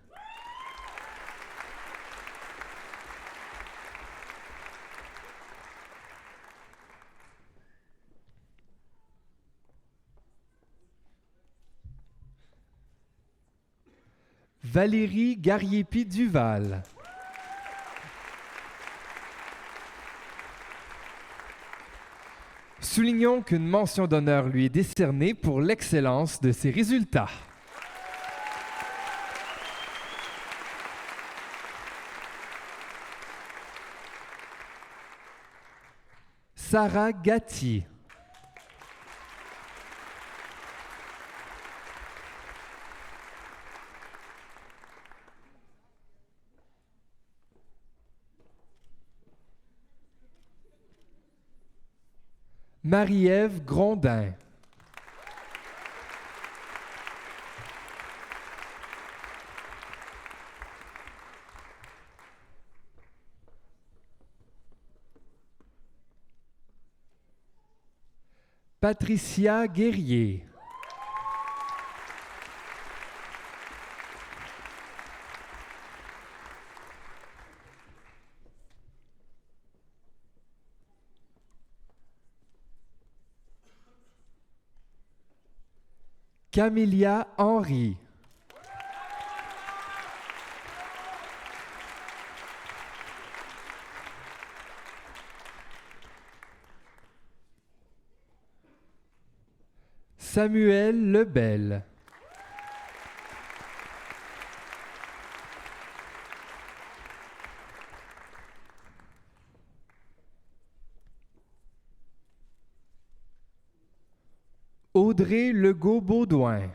Valérie Gariepi-Duval. Soulignons qu'une mention d'honneur lui est décernée pour l'excellence de ses résultats. Sarah Gatti. Marie-Ève Grondin. Patricia Guerrier. Camélia Henry. Samuel Lebel. Audrey Legault-Baudouin.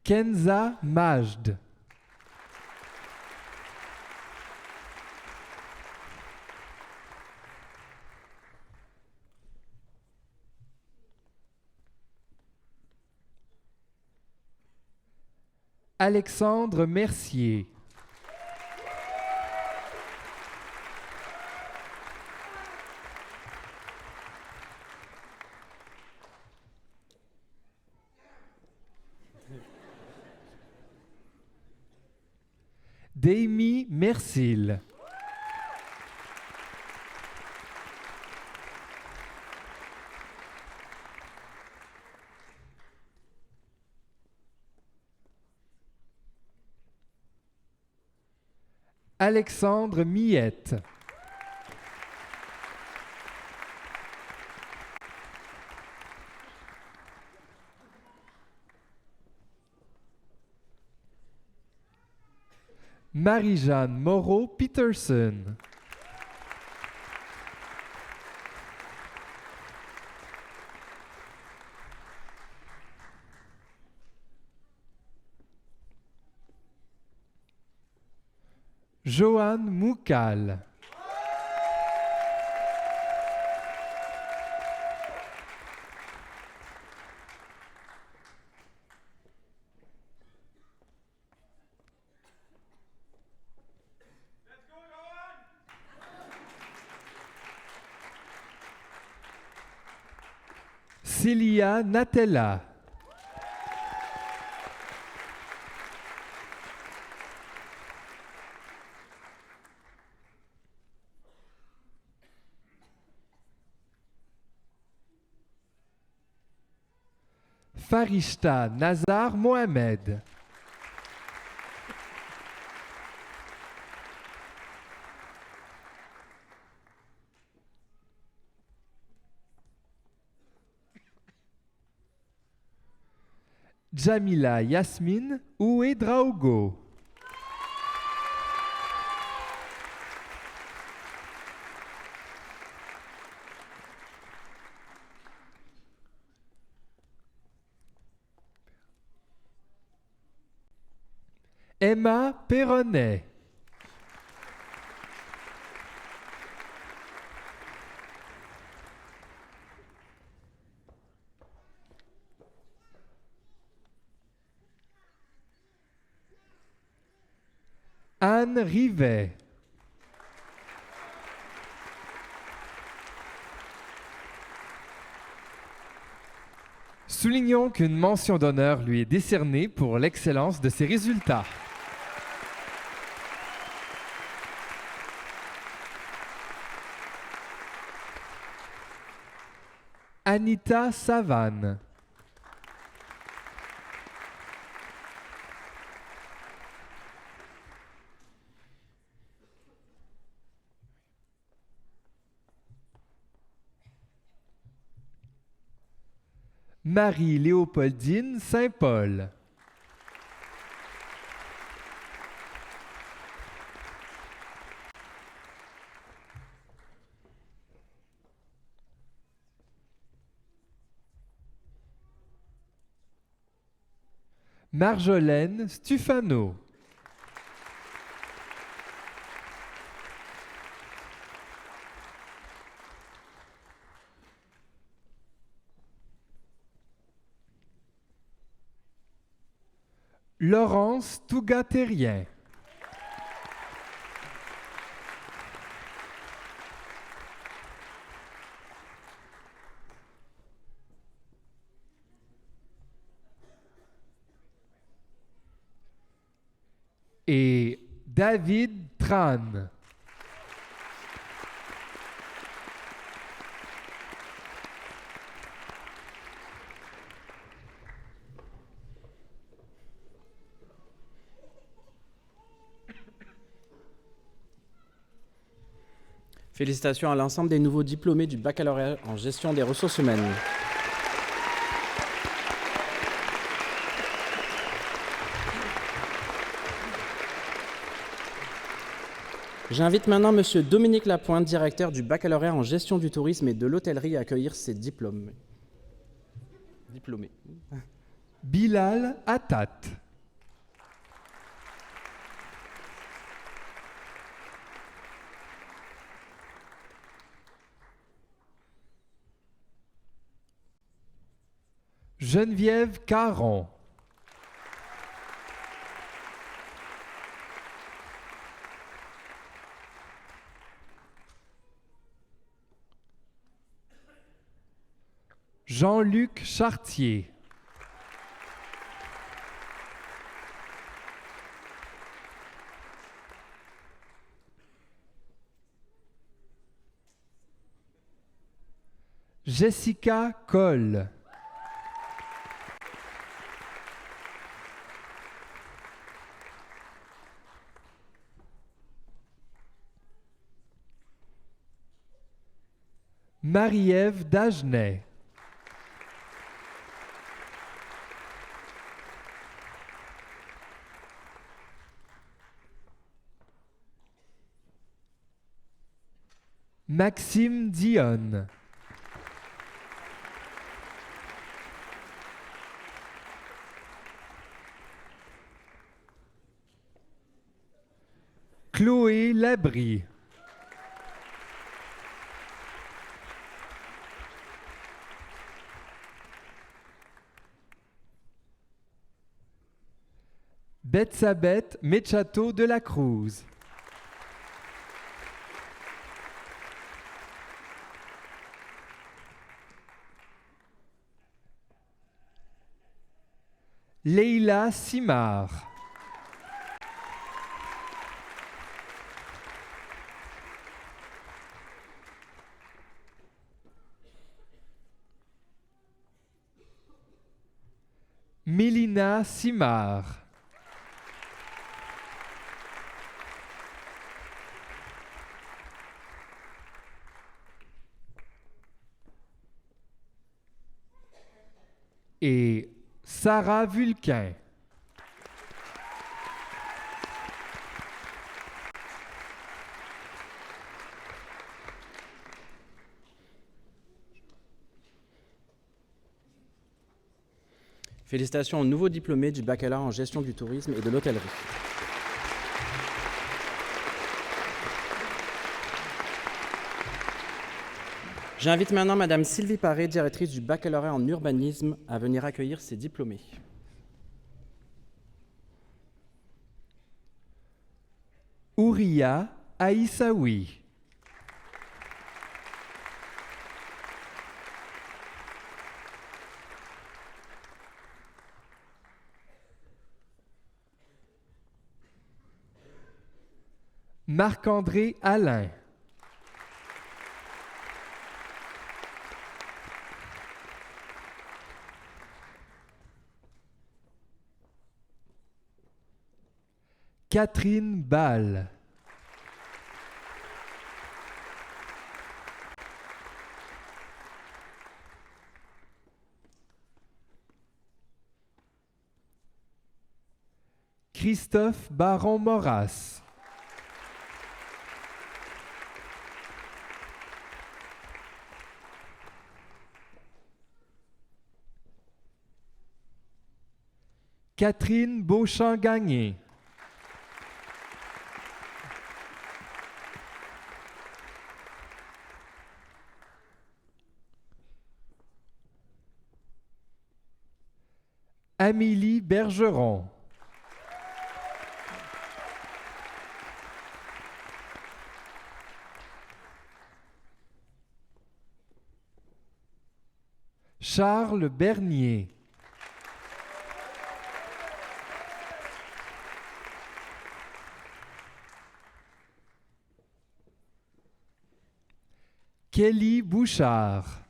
Kenza Majd. Alexandre Mercier. Demi Mercil. Alexandre Miette. Marie-Jeanne Moreau-Peterson. Joanne Moukal. Célia Natella. Farishta Nazar Mohamed. Jamila Yasmine Ouedraogo. Emma Perronnet. Anne Rivet. Soulignons qu'une mention d'honneur lui est décernée pour l'excellence de ses résultats. Anita Savane. Marie-Léopoldine Saint-Paul. Marjolaine Stufano. Laurence Tougatérien. Et David Tran. Félicitations à l'ensemble des nouveaux diplômés du baccalauréat en gestion des ressources humaines. J'invite maintenant M. Dominique Lapointe, directeur du baccalauréat en gestion du tourisme et de l'hôtellerie, à accueillir ses diplômés. Bilal Attat. Geneviève Caron. Jean-Luc Chartier. Jessica Coll. Marie-Ève Dagenet. Maxime Dionne. Chloé Labrie. Bethsabeth Mechato de la Cruz. Leila Simard. Mélina Simard. Et Sarah Vulcain. Félicitations aux nouveaux diplômés du baccalauréat en gestion du tourisme et de l'hôtellerie. J'invite maintenant Madame Sylvie Paré, directrice du baccalauréat en urbanisme, à venir accueillir ses diplômés. Ouria Aïssaoui. Marc-André Alain. Catherine Ball. Christophe Baron-Moras. Catherine Beauchamp-Gagné. Amélie Bergeron. Charles Bernier. Kelly Bouchard.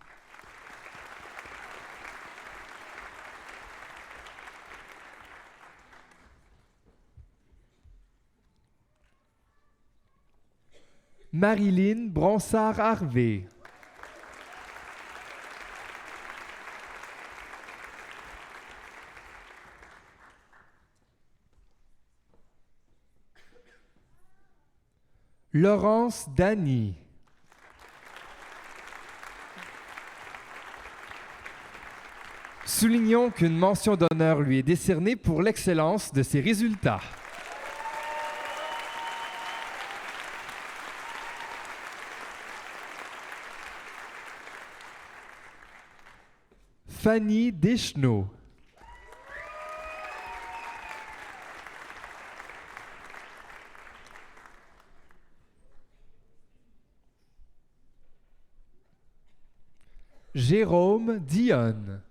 Marilyn Bronsard-Harvey. Laurence Dany. Soulignons qu'une mention d'honneur lui est décernée pour l'excellence de ses résultats. Fanny Deschenaux. Jérôme Dionne.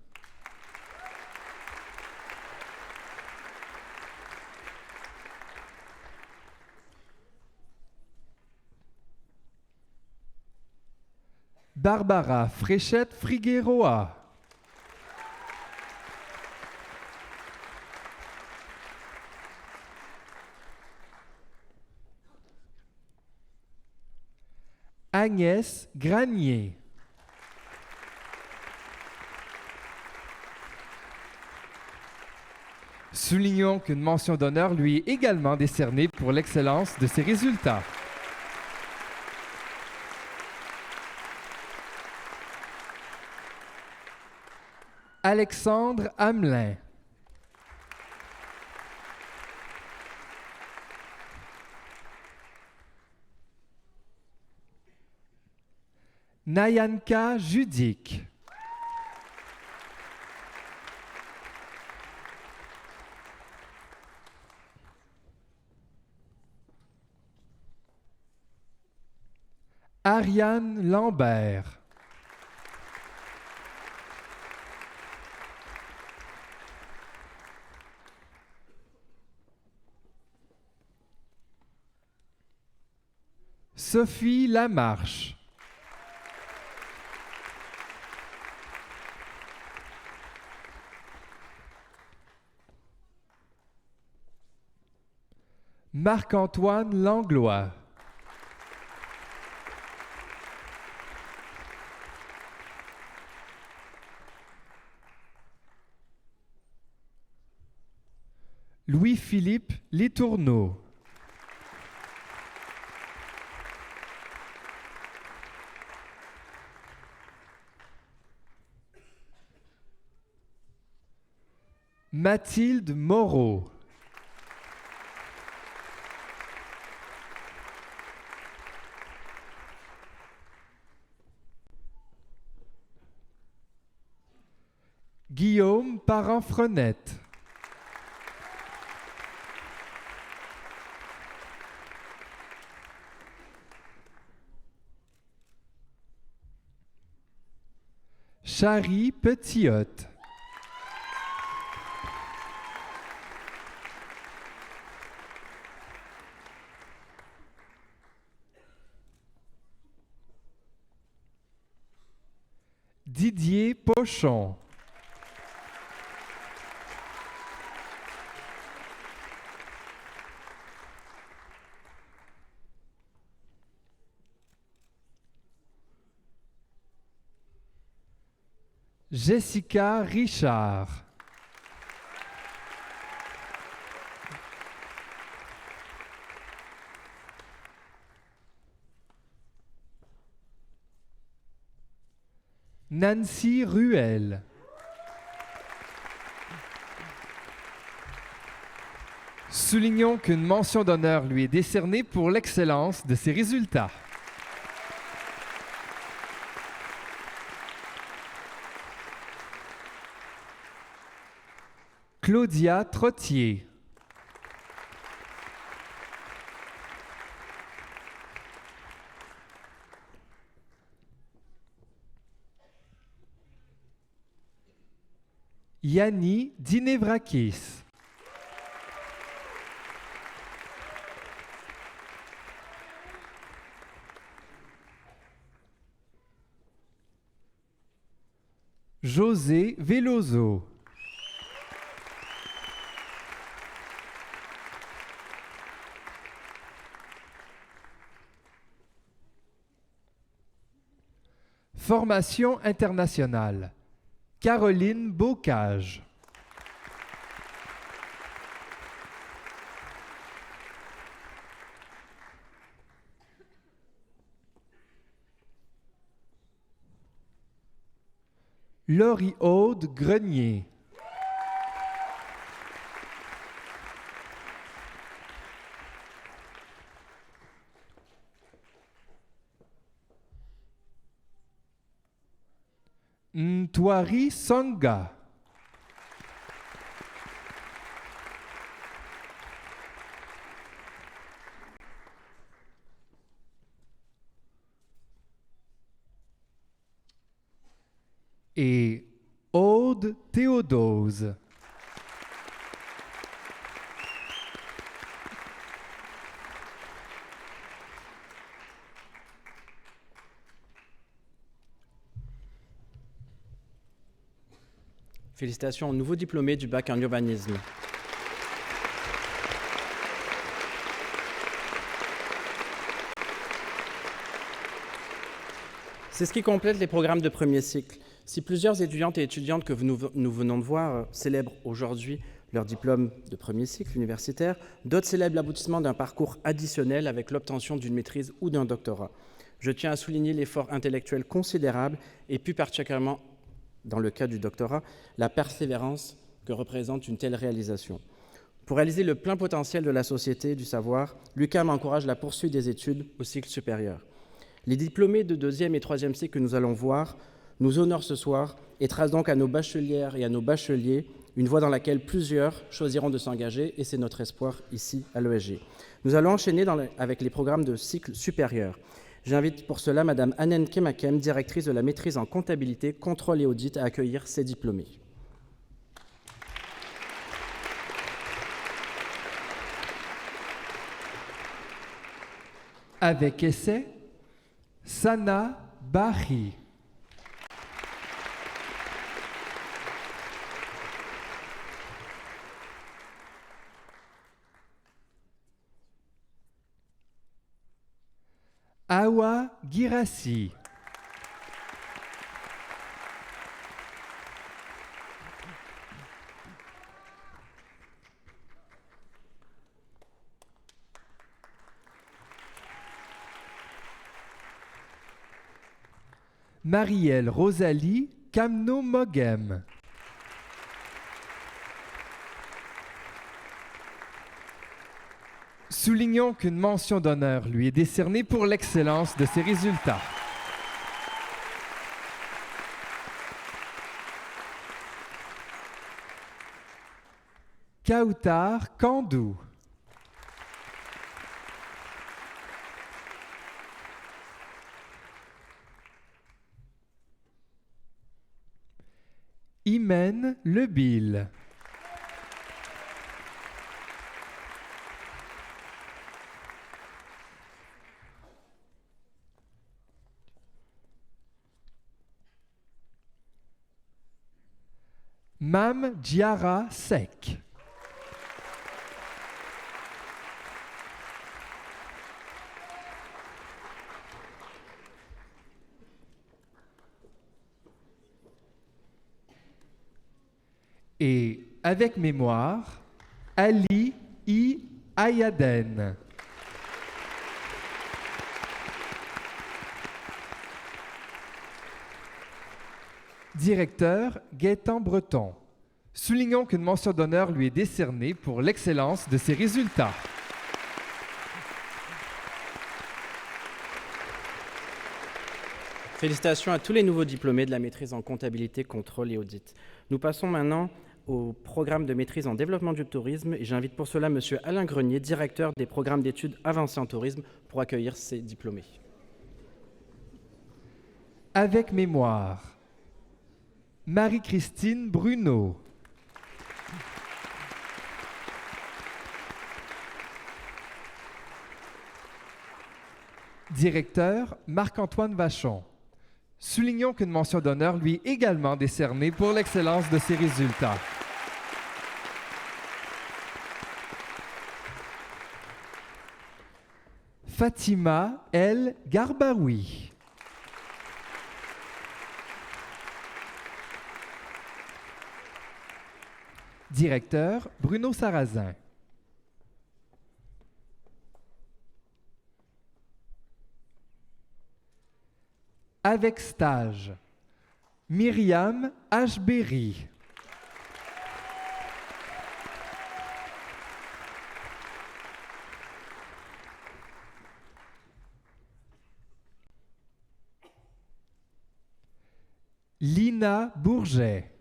Barbara Fréchette-Frigueroa. Agnès Granier. Soulignons qu'une mention d'honneur lui est également décernée pour l'excellence de ses résultats. Alexandre Hamelin. Nayanka Judic. Ariane Lambert. Sophie Lamarche. Marc-Antoine Langlois. Louis-Philippe Letourneau. Mathilde Moreau. Guillaume Parent-Frenette. Chary Petiotte. Didier Pochon. Jessica Richard. Nancy Ruel. Soulignons qu'une mention d'honneur lui est décernée pour l'excellence de ses résultats. Claudia Trottier. Yanni Dinevrakis. José Veloso. Formation internationale. Caroline Bocage. Laurie-Aude Grenier. Ntwari Songa. Et Aude Théodose. Félicitations aux nouveaux diplômés du bac en urbanisme. C'est ce qui complète les programmes de premier cycle. Si plusieurs étudiantes et étudiantes que nous venons de voir célèbrent aujourd'hui leur diplôme de premier cycle universitaire, d'autres célèbrent l'aboutissement d'un parcours additionnel avec l'obtention d'une maîtrise ou d'un doctorat. Je tiens à souligner l'effort intellectuel considérable et plus particulièrement, dans le cas du doctorat, la persévérance que représente une telle réalisation. Pour réaliser le plein potentiel de la société du savoir, l'UQAM encourage la poursuite des études au cycle supérieur. Les diplômés de deuxième et troisième cycle que nous allons voir nous honorent ce soir et tracent donc à nos bachelières et à nos bacheliers une voie dans laquelle plusieurs choisiront de s'engager, et c'est notre espoir ici à l'ESG. Nous allons enchaîner avec les programmes de cycle supérieur. J'invite pour cela Madame Annen Kemakem, directrice de la maîtrise en comptabilité, contrôle et audit, à accueillir ses diplômés. Avec essai, Sana Bahi. Awa Girassi. Marielle Rosalie Kamno-Mogem. Soulignons qu'une mention d'honneur lui est décernée pour l'excellence de ses résultats. Kautar Kandou. Imen Lebil. Mam Diara Sek. Et avec mémoire, Ali I. Ayaden. Directeur Gaëtan Breton. Soulignons qu'une mention d'honneur lui est décernée pour l'excellence de ses résultats. Félicitations à tous les nouveaux diplômés de la maîtrise en comptabilité, contrôle et audit. Nous passons maintenant au programme de maîtrise en développement du tourisme et j'invite pour cela M. Alain Grenier, directeur des programmes d'études avancées en tourisme, pour accueillir ses diplômés. Avec mémoire, Marie-Christine Bruno. Directeur Marc-Antoine Vachon. Soulignons qu'une mention d'honneur lui est également décernée pour l'excellence de ses résultats. Fatima El Garbaoui. Directeur Bruno Sarrazin. Avec stage, Myriam Ashberry. Lina Bourget.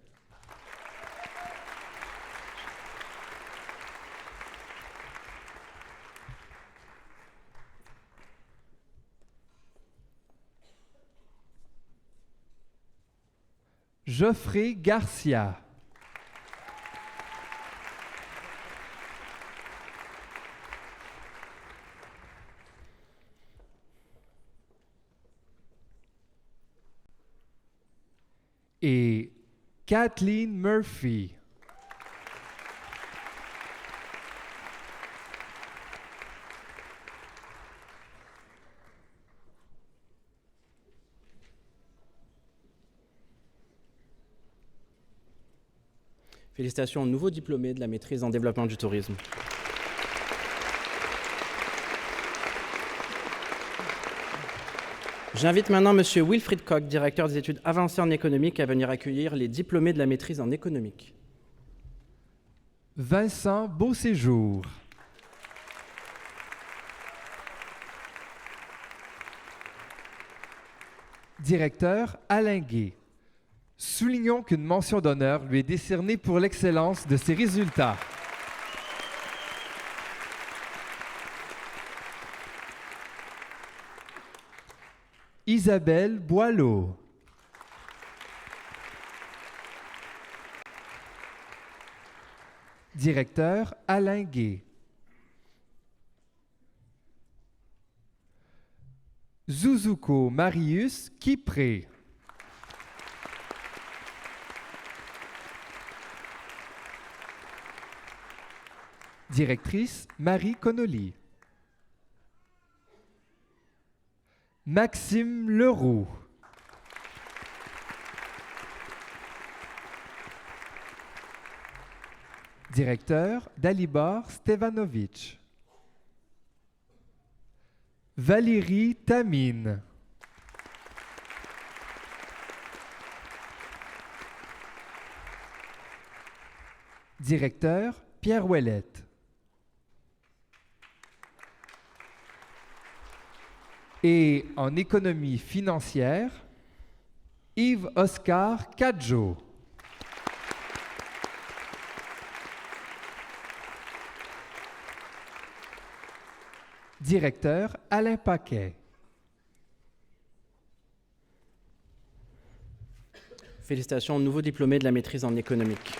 Geoffrey Garcia. Et Kathleen Murphy. Félicitations aux nouveaux diplômés de la maîtrise en développement du tourisme. J'invite maintenant M. Wilfried Koch, directeur des études avancées en économique, à venir accueillir les diplômés de la maîtrise en économique. Vincent Beauséjour. Directeur Alain Gué. Soulignons qu'une mention d'honneur lui est décernée pour l'excellence de ses résultats. Isabelle Boileau. Directeur Alain Gué. Zuzuko Marius Kipré. Directrice Marie Connolly. Maxime Leroux. Directeur Dalibor Stevanovic. Valérie Tamine. Directeur Pierre Ouellette. Et en économie financière, Yves-Oscar Cadjo. Directeur Alain Paquet. Félicitations aux nouveaux diplômés de la maîtrise en économique.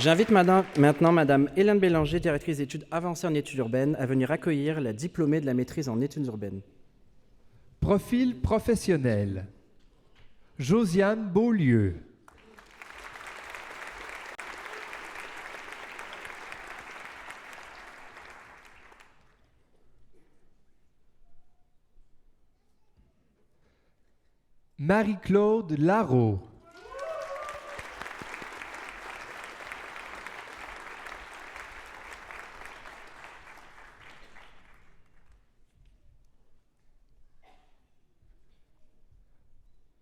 J'invite maintenant Madame Hélène Bélanger, directrice d'études avancées en études urbaines, à venir accueillir la diplômée de la maîtrise en études urbaines. Profil professionnel. Josiane Beaulieu. Marie-Claude Larreau.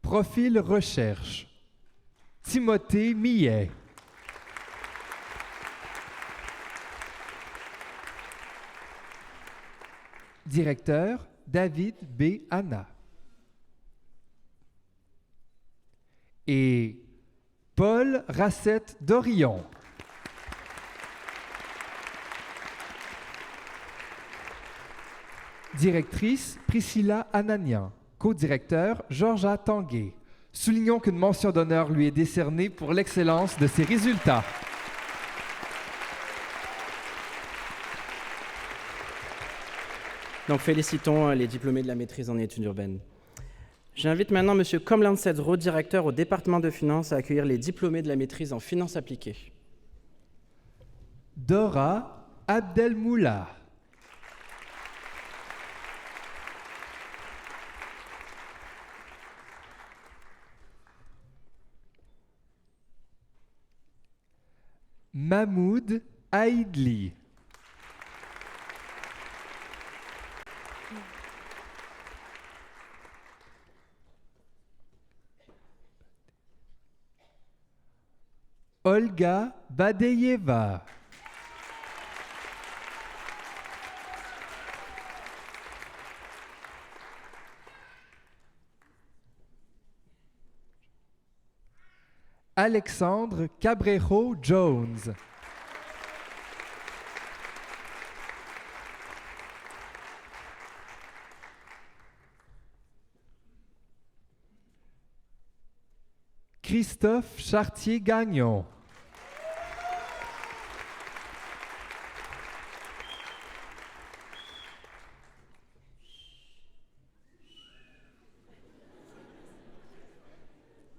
Profil recherche. Timothée Millet. Directeur David B. Anna. Et Paul Rassette d'Orion. Directrice Priscilla Ananian. Co-directeur Georges Tanguay. Soulignons qu'une mention d'honneur lui est décernée pour l'excellence de ses résultats. Donc félicitons les diplômés de la maîtrise en études urbaines. J'invite maintenant M. Komlan Sedro, directeur au département de finances, à accueillir les diplômés de la maîtrise en finances appliquées. Dora Abdelmoula. Mahmoud Aïdli. Olga Badeyeva. Alexandre Cabrejo Jones. Christophe Chartier-Gagnon.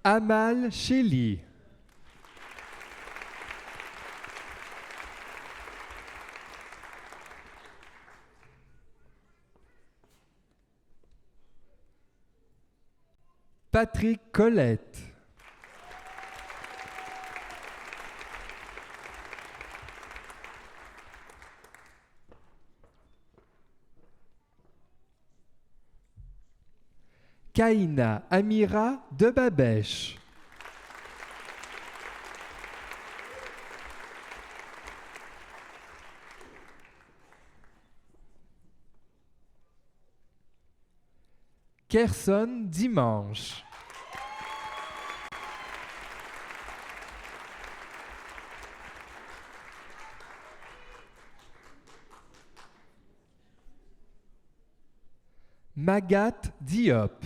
Amal Chély. Patrick Colette. Kaina Amira de Babèche. Kerson Dimanche. Magat Diop.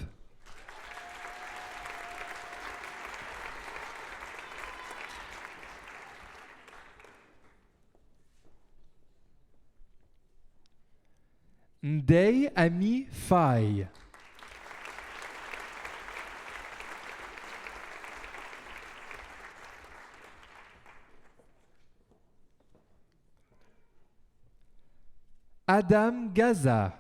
Ndeye Ami Faye. Adam Gaza.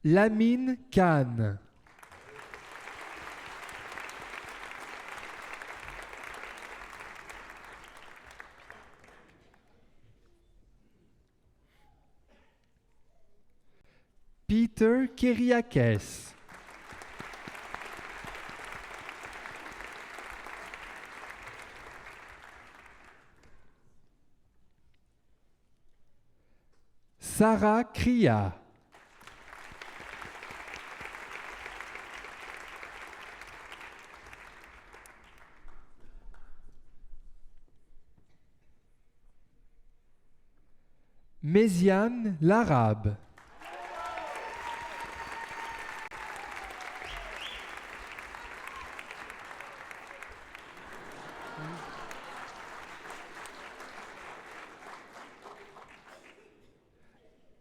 Lamine Khan. Peter Kyriakes. Sarah Kria. Méziane l'Arabe.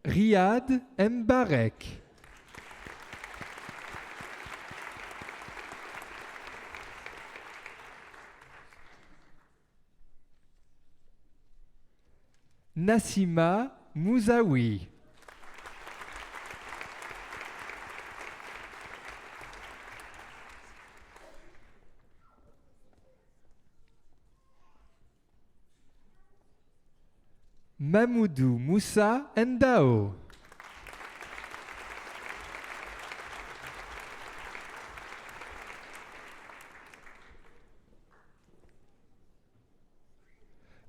Riyad Mbarek. Nassima Mouzaoui. Mamoudou Moussa Ndao.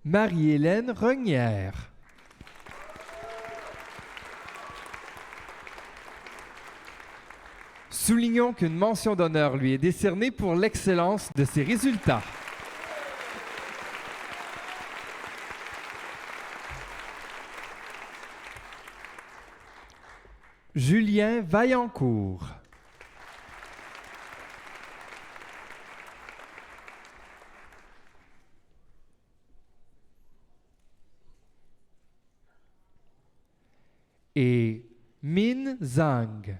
Marie-Hélène Renière. Soulignons qu'une mention d'honneur lui est décernée pour l'excellence de ses résultats. Julien Vaillancourt. Et Min Zhang.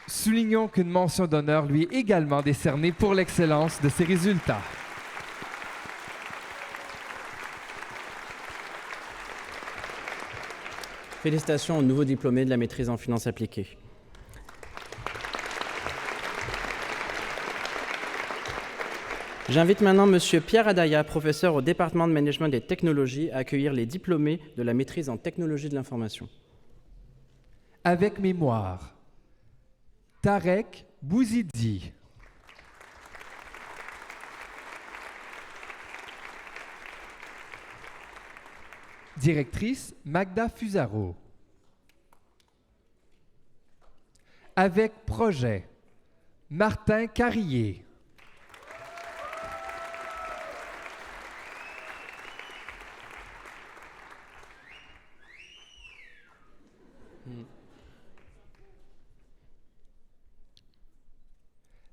Soulignons qu'une mention d'honneur lui est également décernée pour l'excellence de ses résultats. Félicitations aux nouveaux diplômés de la maîtrise en finances appliquées. J'invite maintenant M. Pierre Adaya, professeur au département de management des technologies, à accueillir les diplômés de la maîtrise en technologie de l'information. Avec mémoire, Tarek Bouzidi. Directrice Magda Fusaro. Avec projet, Martin Carrier.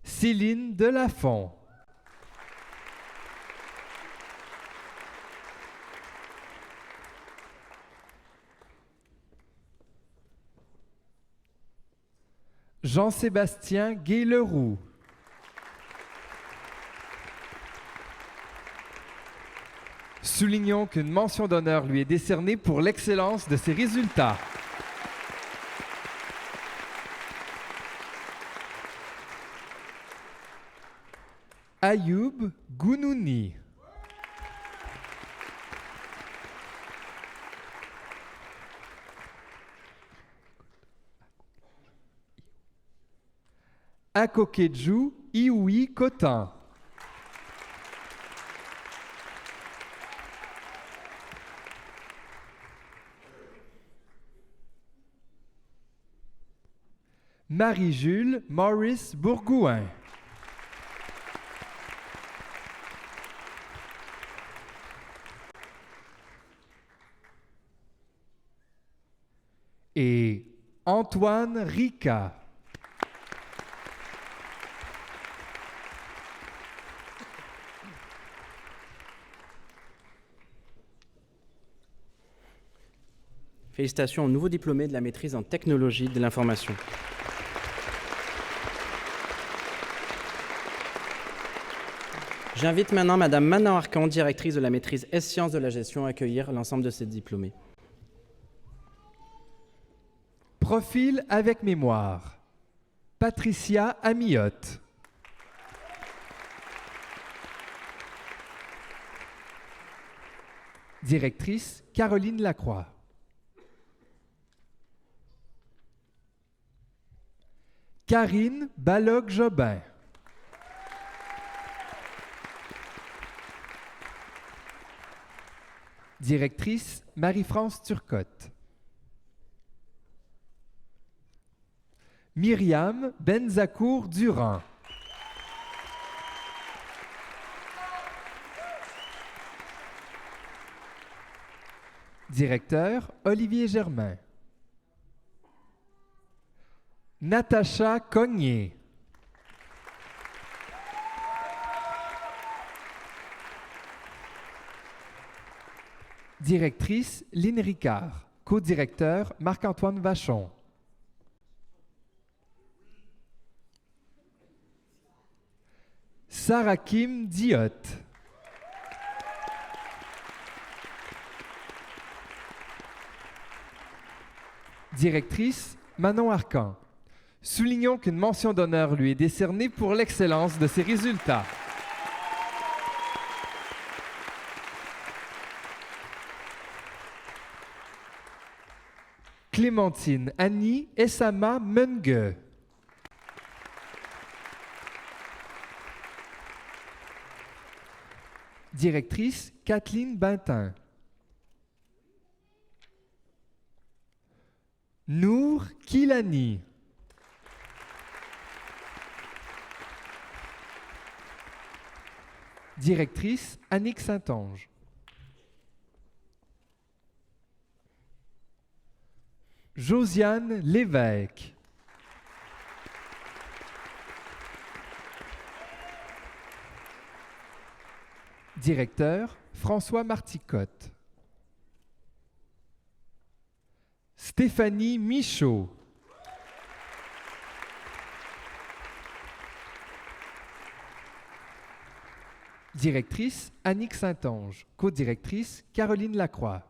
Céline Delafont. Jean-Sébastien Gué-Leroux. Soulignons qu'une mention d'honneur lui est décernée pour l'excellence de ses résultats. Ayoub Gounouni. Akokedjou Ioui Cotin. Marie-Jules Maurice Bourgouin. Et Antoine Rica. Félicitations aux nouveaux diplômés de la maîtrise en technologie de l'information. J'invite maintenant Madame Manon Arcan, directrice de la maîtrise S-Sciences de la gestion, à accueillir l'ensemble de ces diplômés. Profil avec mémoire, Patricia Amiotte. Directrice, Caroline Lacroix. Karine Balog-Jobin. Directrice, Marie-France Turcotte. Myriam Benzacourt-Durand. Directeur, Olivier Germain. Natacha Cognier. Directrice, Lynn Ricard. Co-directeur, Marc-Antoine Vachon. Sarah Kim Diot. Directrice, Manon Arcan. Soulignons qu'une mention d'honneur lui est décernée pour l'excellence de ses résultats. Clémentine Annie Essama Menge. Directrice, Kathleen Bintin. Nour Kilani. Directrice, Annick Saint-Ange. Josiane Lévesque. Directeur, François Marticotte. Stéphanie Michaud. Directrice, Annick Saint-Ange. Co-directrice, Caroline Lacroix.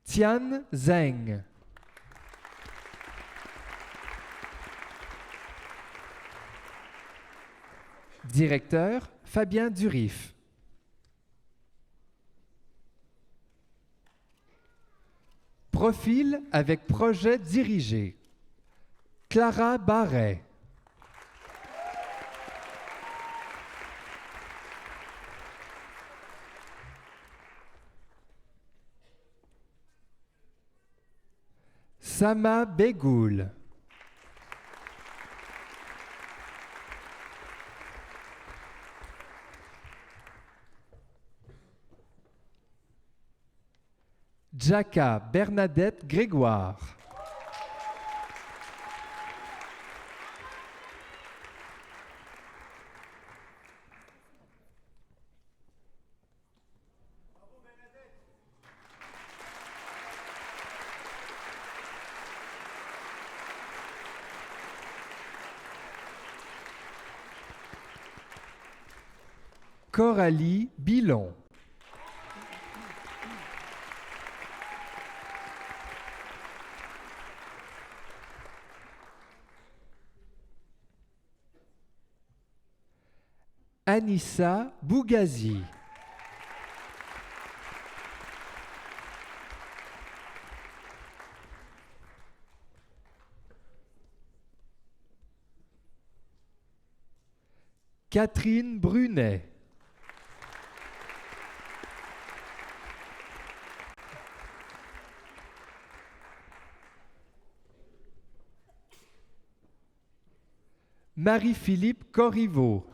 Tian Zeng. Directeur, Fabien Durif. Profil avec projet dirigé, Clara Barret. Sama Begoul. Jaka Bernadette Grégoire. Coralie Bilon. Anissa Bougazi. Catherine Brunet. Marie-Philippe Corriveau.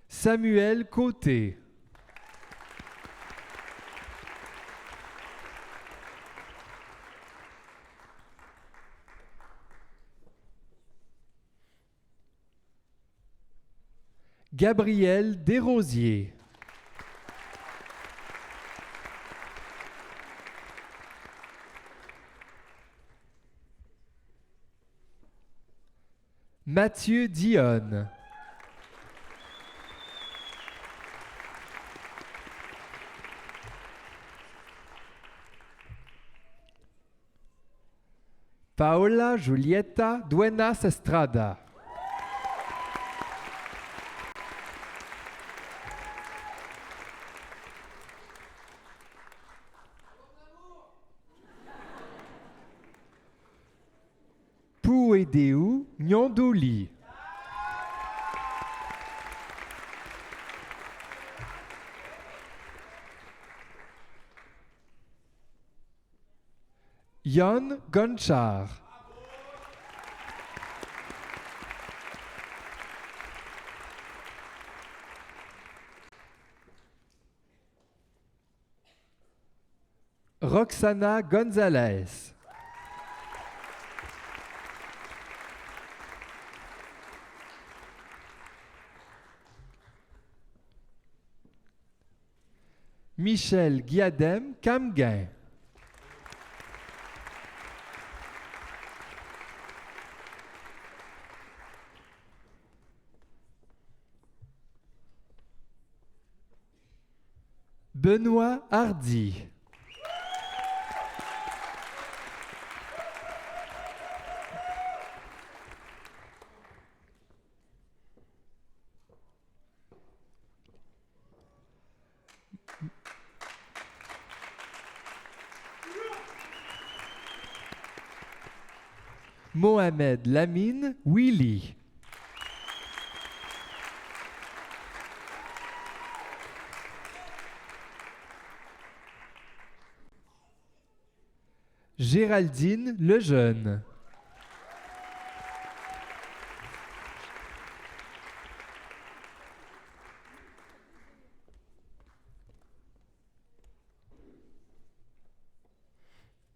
Samuel Côté. Gabriel Desrosiers. Mathieu Dionne. Paola Julieta Duenas Estrada. Pouedeu Nyondoli. Yon Gonchar. Roxana Gonzalez. Michel Guiadem Camguin. Benoît Hardy. Mohamed Lamine Willy. Géraldine Lejeune.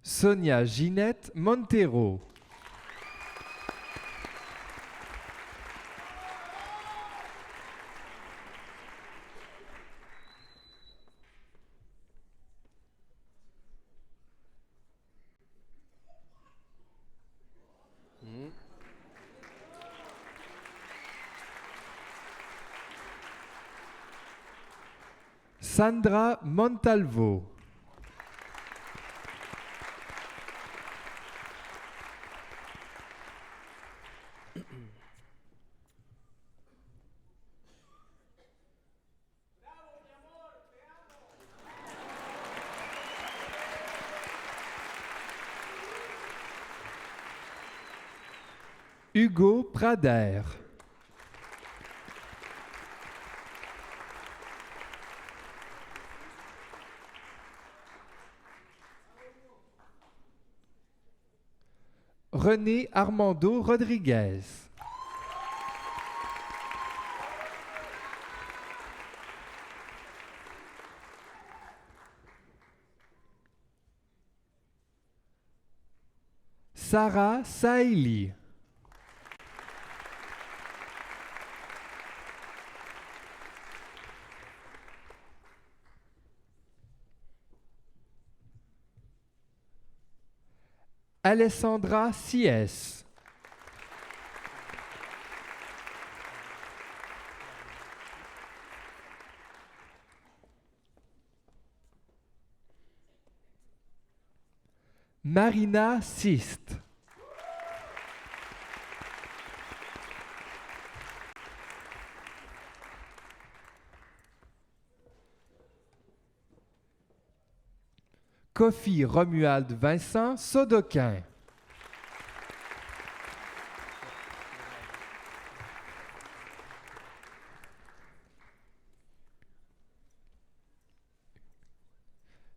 Sonia Ginette Montero. Sandra Montalvo. Hugo Prader. René Armando Rodriguez. Sarah Saïli. Alessandra Sies. Marina Sist. Kofi Romuald Vincent Sodoquin.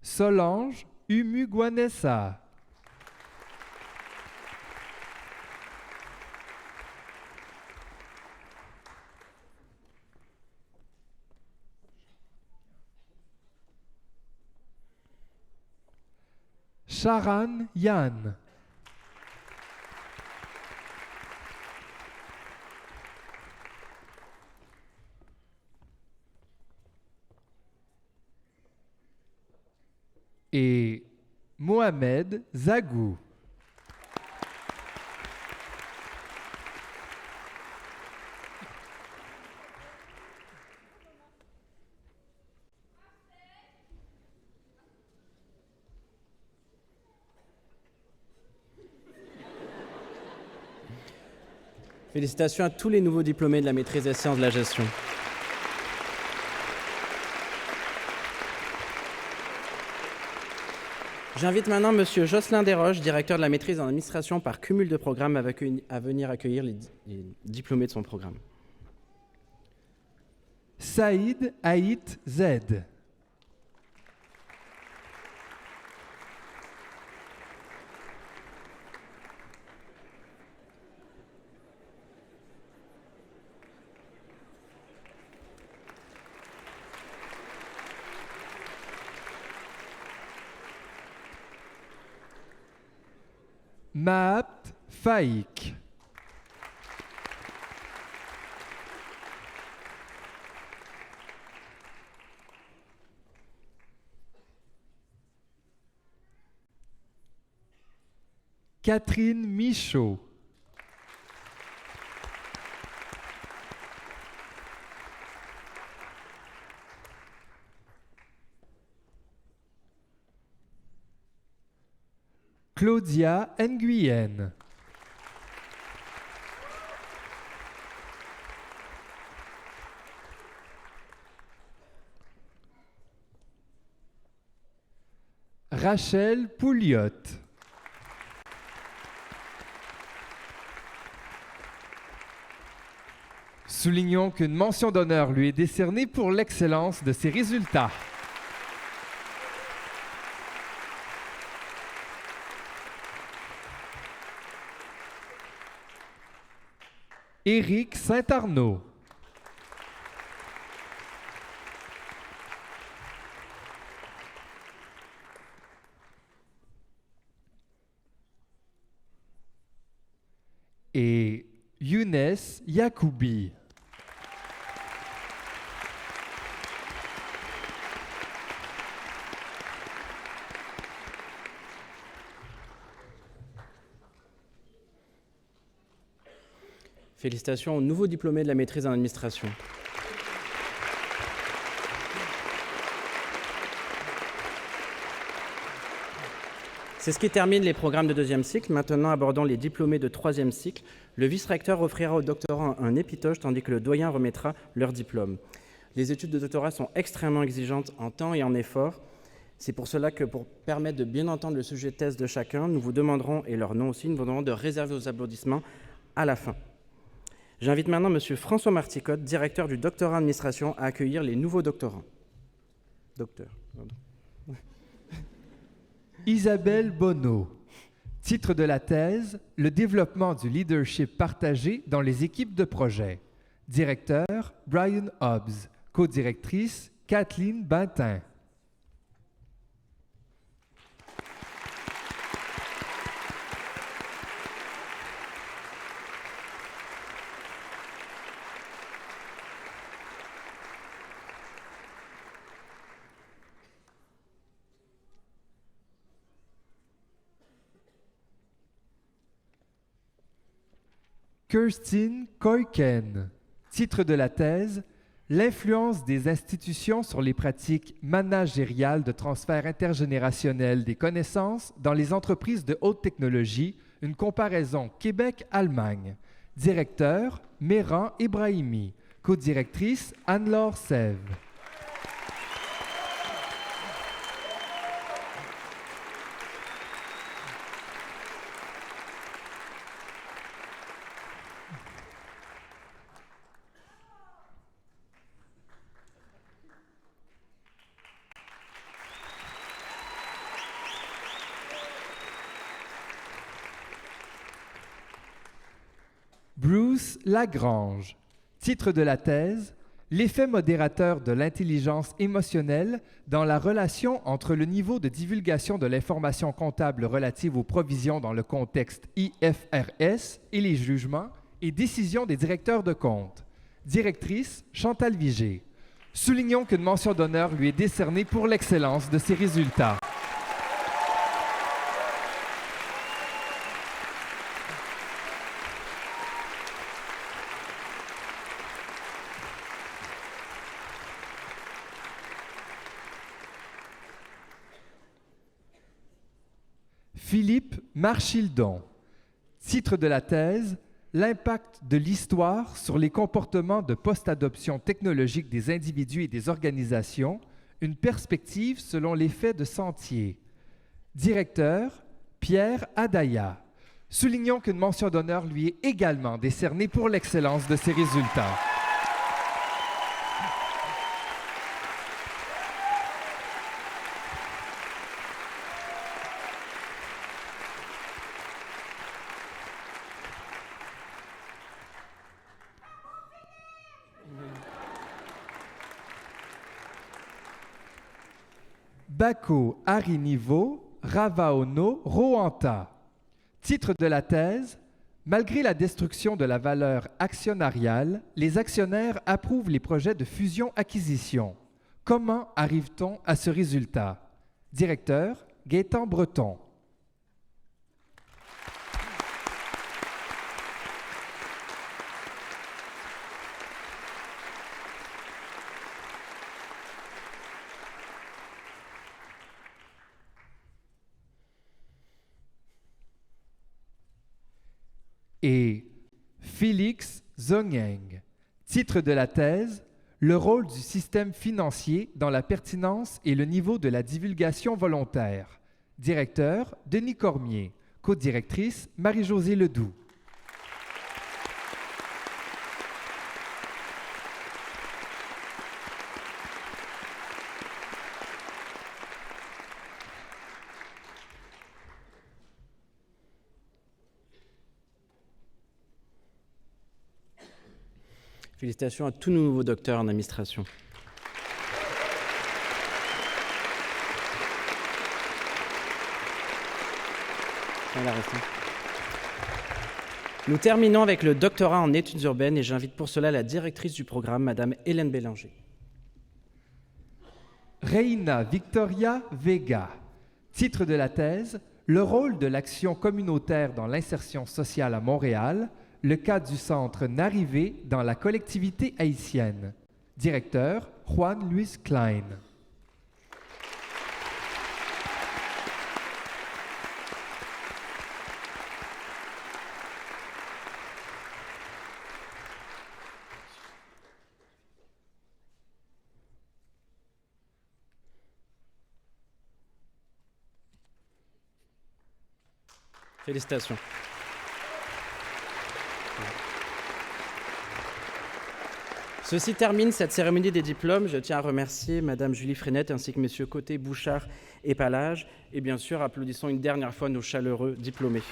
Solange Umuguanessa. Sharan Yann. Et Mohamed Zagou. Félicitations à tous les nouveaux diplômés de la maîtrise des sciences de la gestion. J'invite maintenant Monsieur Jocelyn Desroches, directeur de la maîtrise en administration par cumul de programmes, à venir accueillir les diplômés de son programme. Saïd Haït Z. Maapt Faïk. Catherine Michaud. Claudia Nguyen. Rachel Pouliot. Soulignons qu'une mention d'honneur lui est décernée pour l'excellence de ses résultats. Éric Saint-Arnaud. Et Younes Yacoubi. Félicitations aux nouveaux diplômés de la maîtrise en administration. C'est ce qui termine les programmes de deuxième cycle. Maintenant, abordons les diplômés de troisième cycle. Le vice-recteur offrira aux doctorants un épitoge, tandis que le doyen remettra leur diplôme. Les études de doctorat sont extrêmement exigeantes en temps et en effort. C'est pour cela que, pour permettre de bien entendre le sujet de thèse de chacun, nous vous demanderons, et leur nom aussi, nous vous demanderons de réserver vos applaudissements à la fin. J'invite maintenant M. François Marticotte, directeur du doctorat en administration, à accueillir les nouveaux doctorants. Isabelle Bonneau. Titre de la thèse, le développement du leadership partagé dans les équipes de projet. Directeur, Brian Hobbs. Co-directrice, Kathleen Bintin. Kirstine Koiken. Titre de la thèse, l'influence des institutions sur les pratiques managériales de transfert intergénérationnel des connaissances dans les entreprises de haute technologie, une comparaison Québec-Allemagne. Directeur, Méran Ibrahimi. Co-directrice, Anne-Laure Sève. Bruce Lagrange. Titre de la thèse, l'effet modérateur de l'intelligence émotionnelle dans la relation entre le niveau de divulgation de l'information comptable relative aux provisions dans le contexte IFRS et les jugements et décisions des directeurs de compte. Directrice, Chantal Vigé. Soulignons qu'une mention d'honneur lui est décernée pour l'excellence de ses résultats. Philippe Marchildon. Titre de la thèse, l'impact de l'histoire sur les comportements de post-adoption technologique des individus et des organisations, une perspective selon l'effet de Sentier. Directeur, Pierre Adaya. Soulignons qu'une mention d'honneur lui est également décernée pour l'excellence de ses résultats. Bako Arinivo Ravaono Roanta. Titre de la thèse, malgré la destruction de la valeur actionnariale, les actionnaires approuvent les projets de fusion-acquisition. Comment arrive-t-on à ce résultat? Directeur, Gaétan Breton. Et Félix Zhongyang. Titre de la thèse, le rôle du système financier dans la pertinence et le niveau de la divulgation volontaire. Directeur, Denis Cormier. Co-directrice, Marie-Josée Ledoux. Félicitations à tous nos nouveaux docteurs en administration. Nous terminons avec le doctorat en études urbaines et j'invite pour cela la directrice du programme, Madame Hélène Bélanger. Reina Victoria Vega. Titre de la thèse, le rôle de l'action communautaire dans l'insertion sociale à Montréal, le cas du centre Narivé dans la collectivité haïtienne. Directeur, Juan Luis Klein. Félicitations. Ceci termine cette cérémonie des diplômes. Je tiens à remercier Madame Julie Frenette ainsi que Messieurs Côté, Bouchard et Palage. Et bien sûr, applaudissons une dernière fois nos chaleureux diplômés.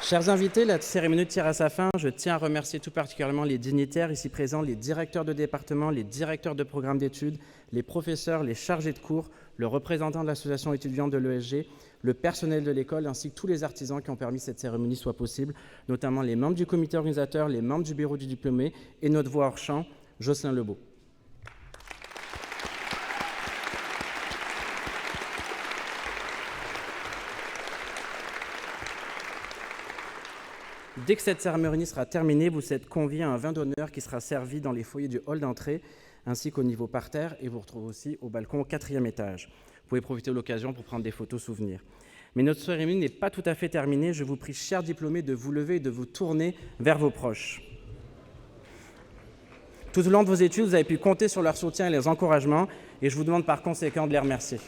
Chers invités, la cérémonie tire à sa fin. Je tiens à remercier tout particulièrement les dignitaires ici présents, les directeurs de département, les directeurs de programmes d'études, les professeurs, les chargés de cours, le représentant de l'association étudiante de l'ESG, le personnel de l'école, ainsi que tous les artisans qui ont permis que cette cérémonie soit possible, notamment les membres du comité organisateur, les membres du bureau du diplômé et notre voix hors champ, Jocelyn Lebeau. Dès que cette cérémonie sera terminée, vous êtes conviés à un vin d'honneur qui sera servi dans les foyers du hall d'entrée, ainsi qu'au niveau parterre, et vous retrouvez aussi au balcon au 4e étage. Vous pouvez profiter de l'occasion pour prendre des photos souvenirs. Mais notre cérémonie n'est pas tout à fait terminée. Je vous prie, chers diplômés, de vous lever et de vous tourner vers vos proches. Tout au long de vos études, vous avez pu compter sur leur soutien et les encouragements, et je vous demande par conséquent de les remercier.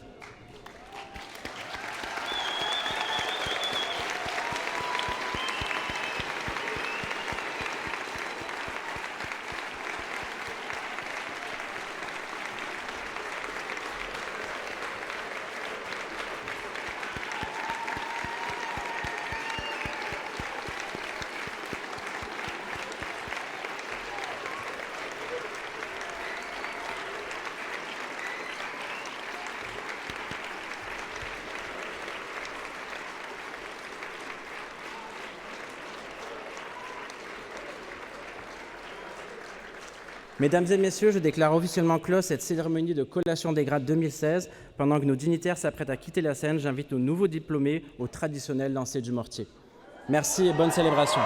Mesdames et messieurs, je déclare officiellement clos cette cérémonie de collation des grades 2016. Pendant que nos dignitaires s'apprêtent à quitter la scène, j'invite nos nouveaux diplômés au traditionnel lancer du mortier. Merci et bonne célébration.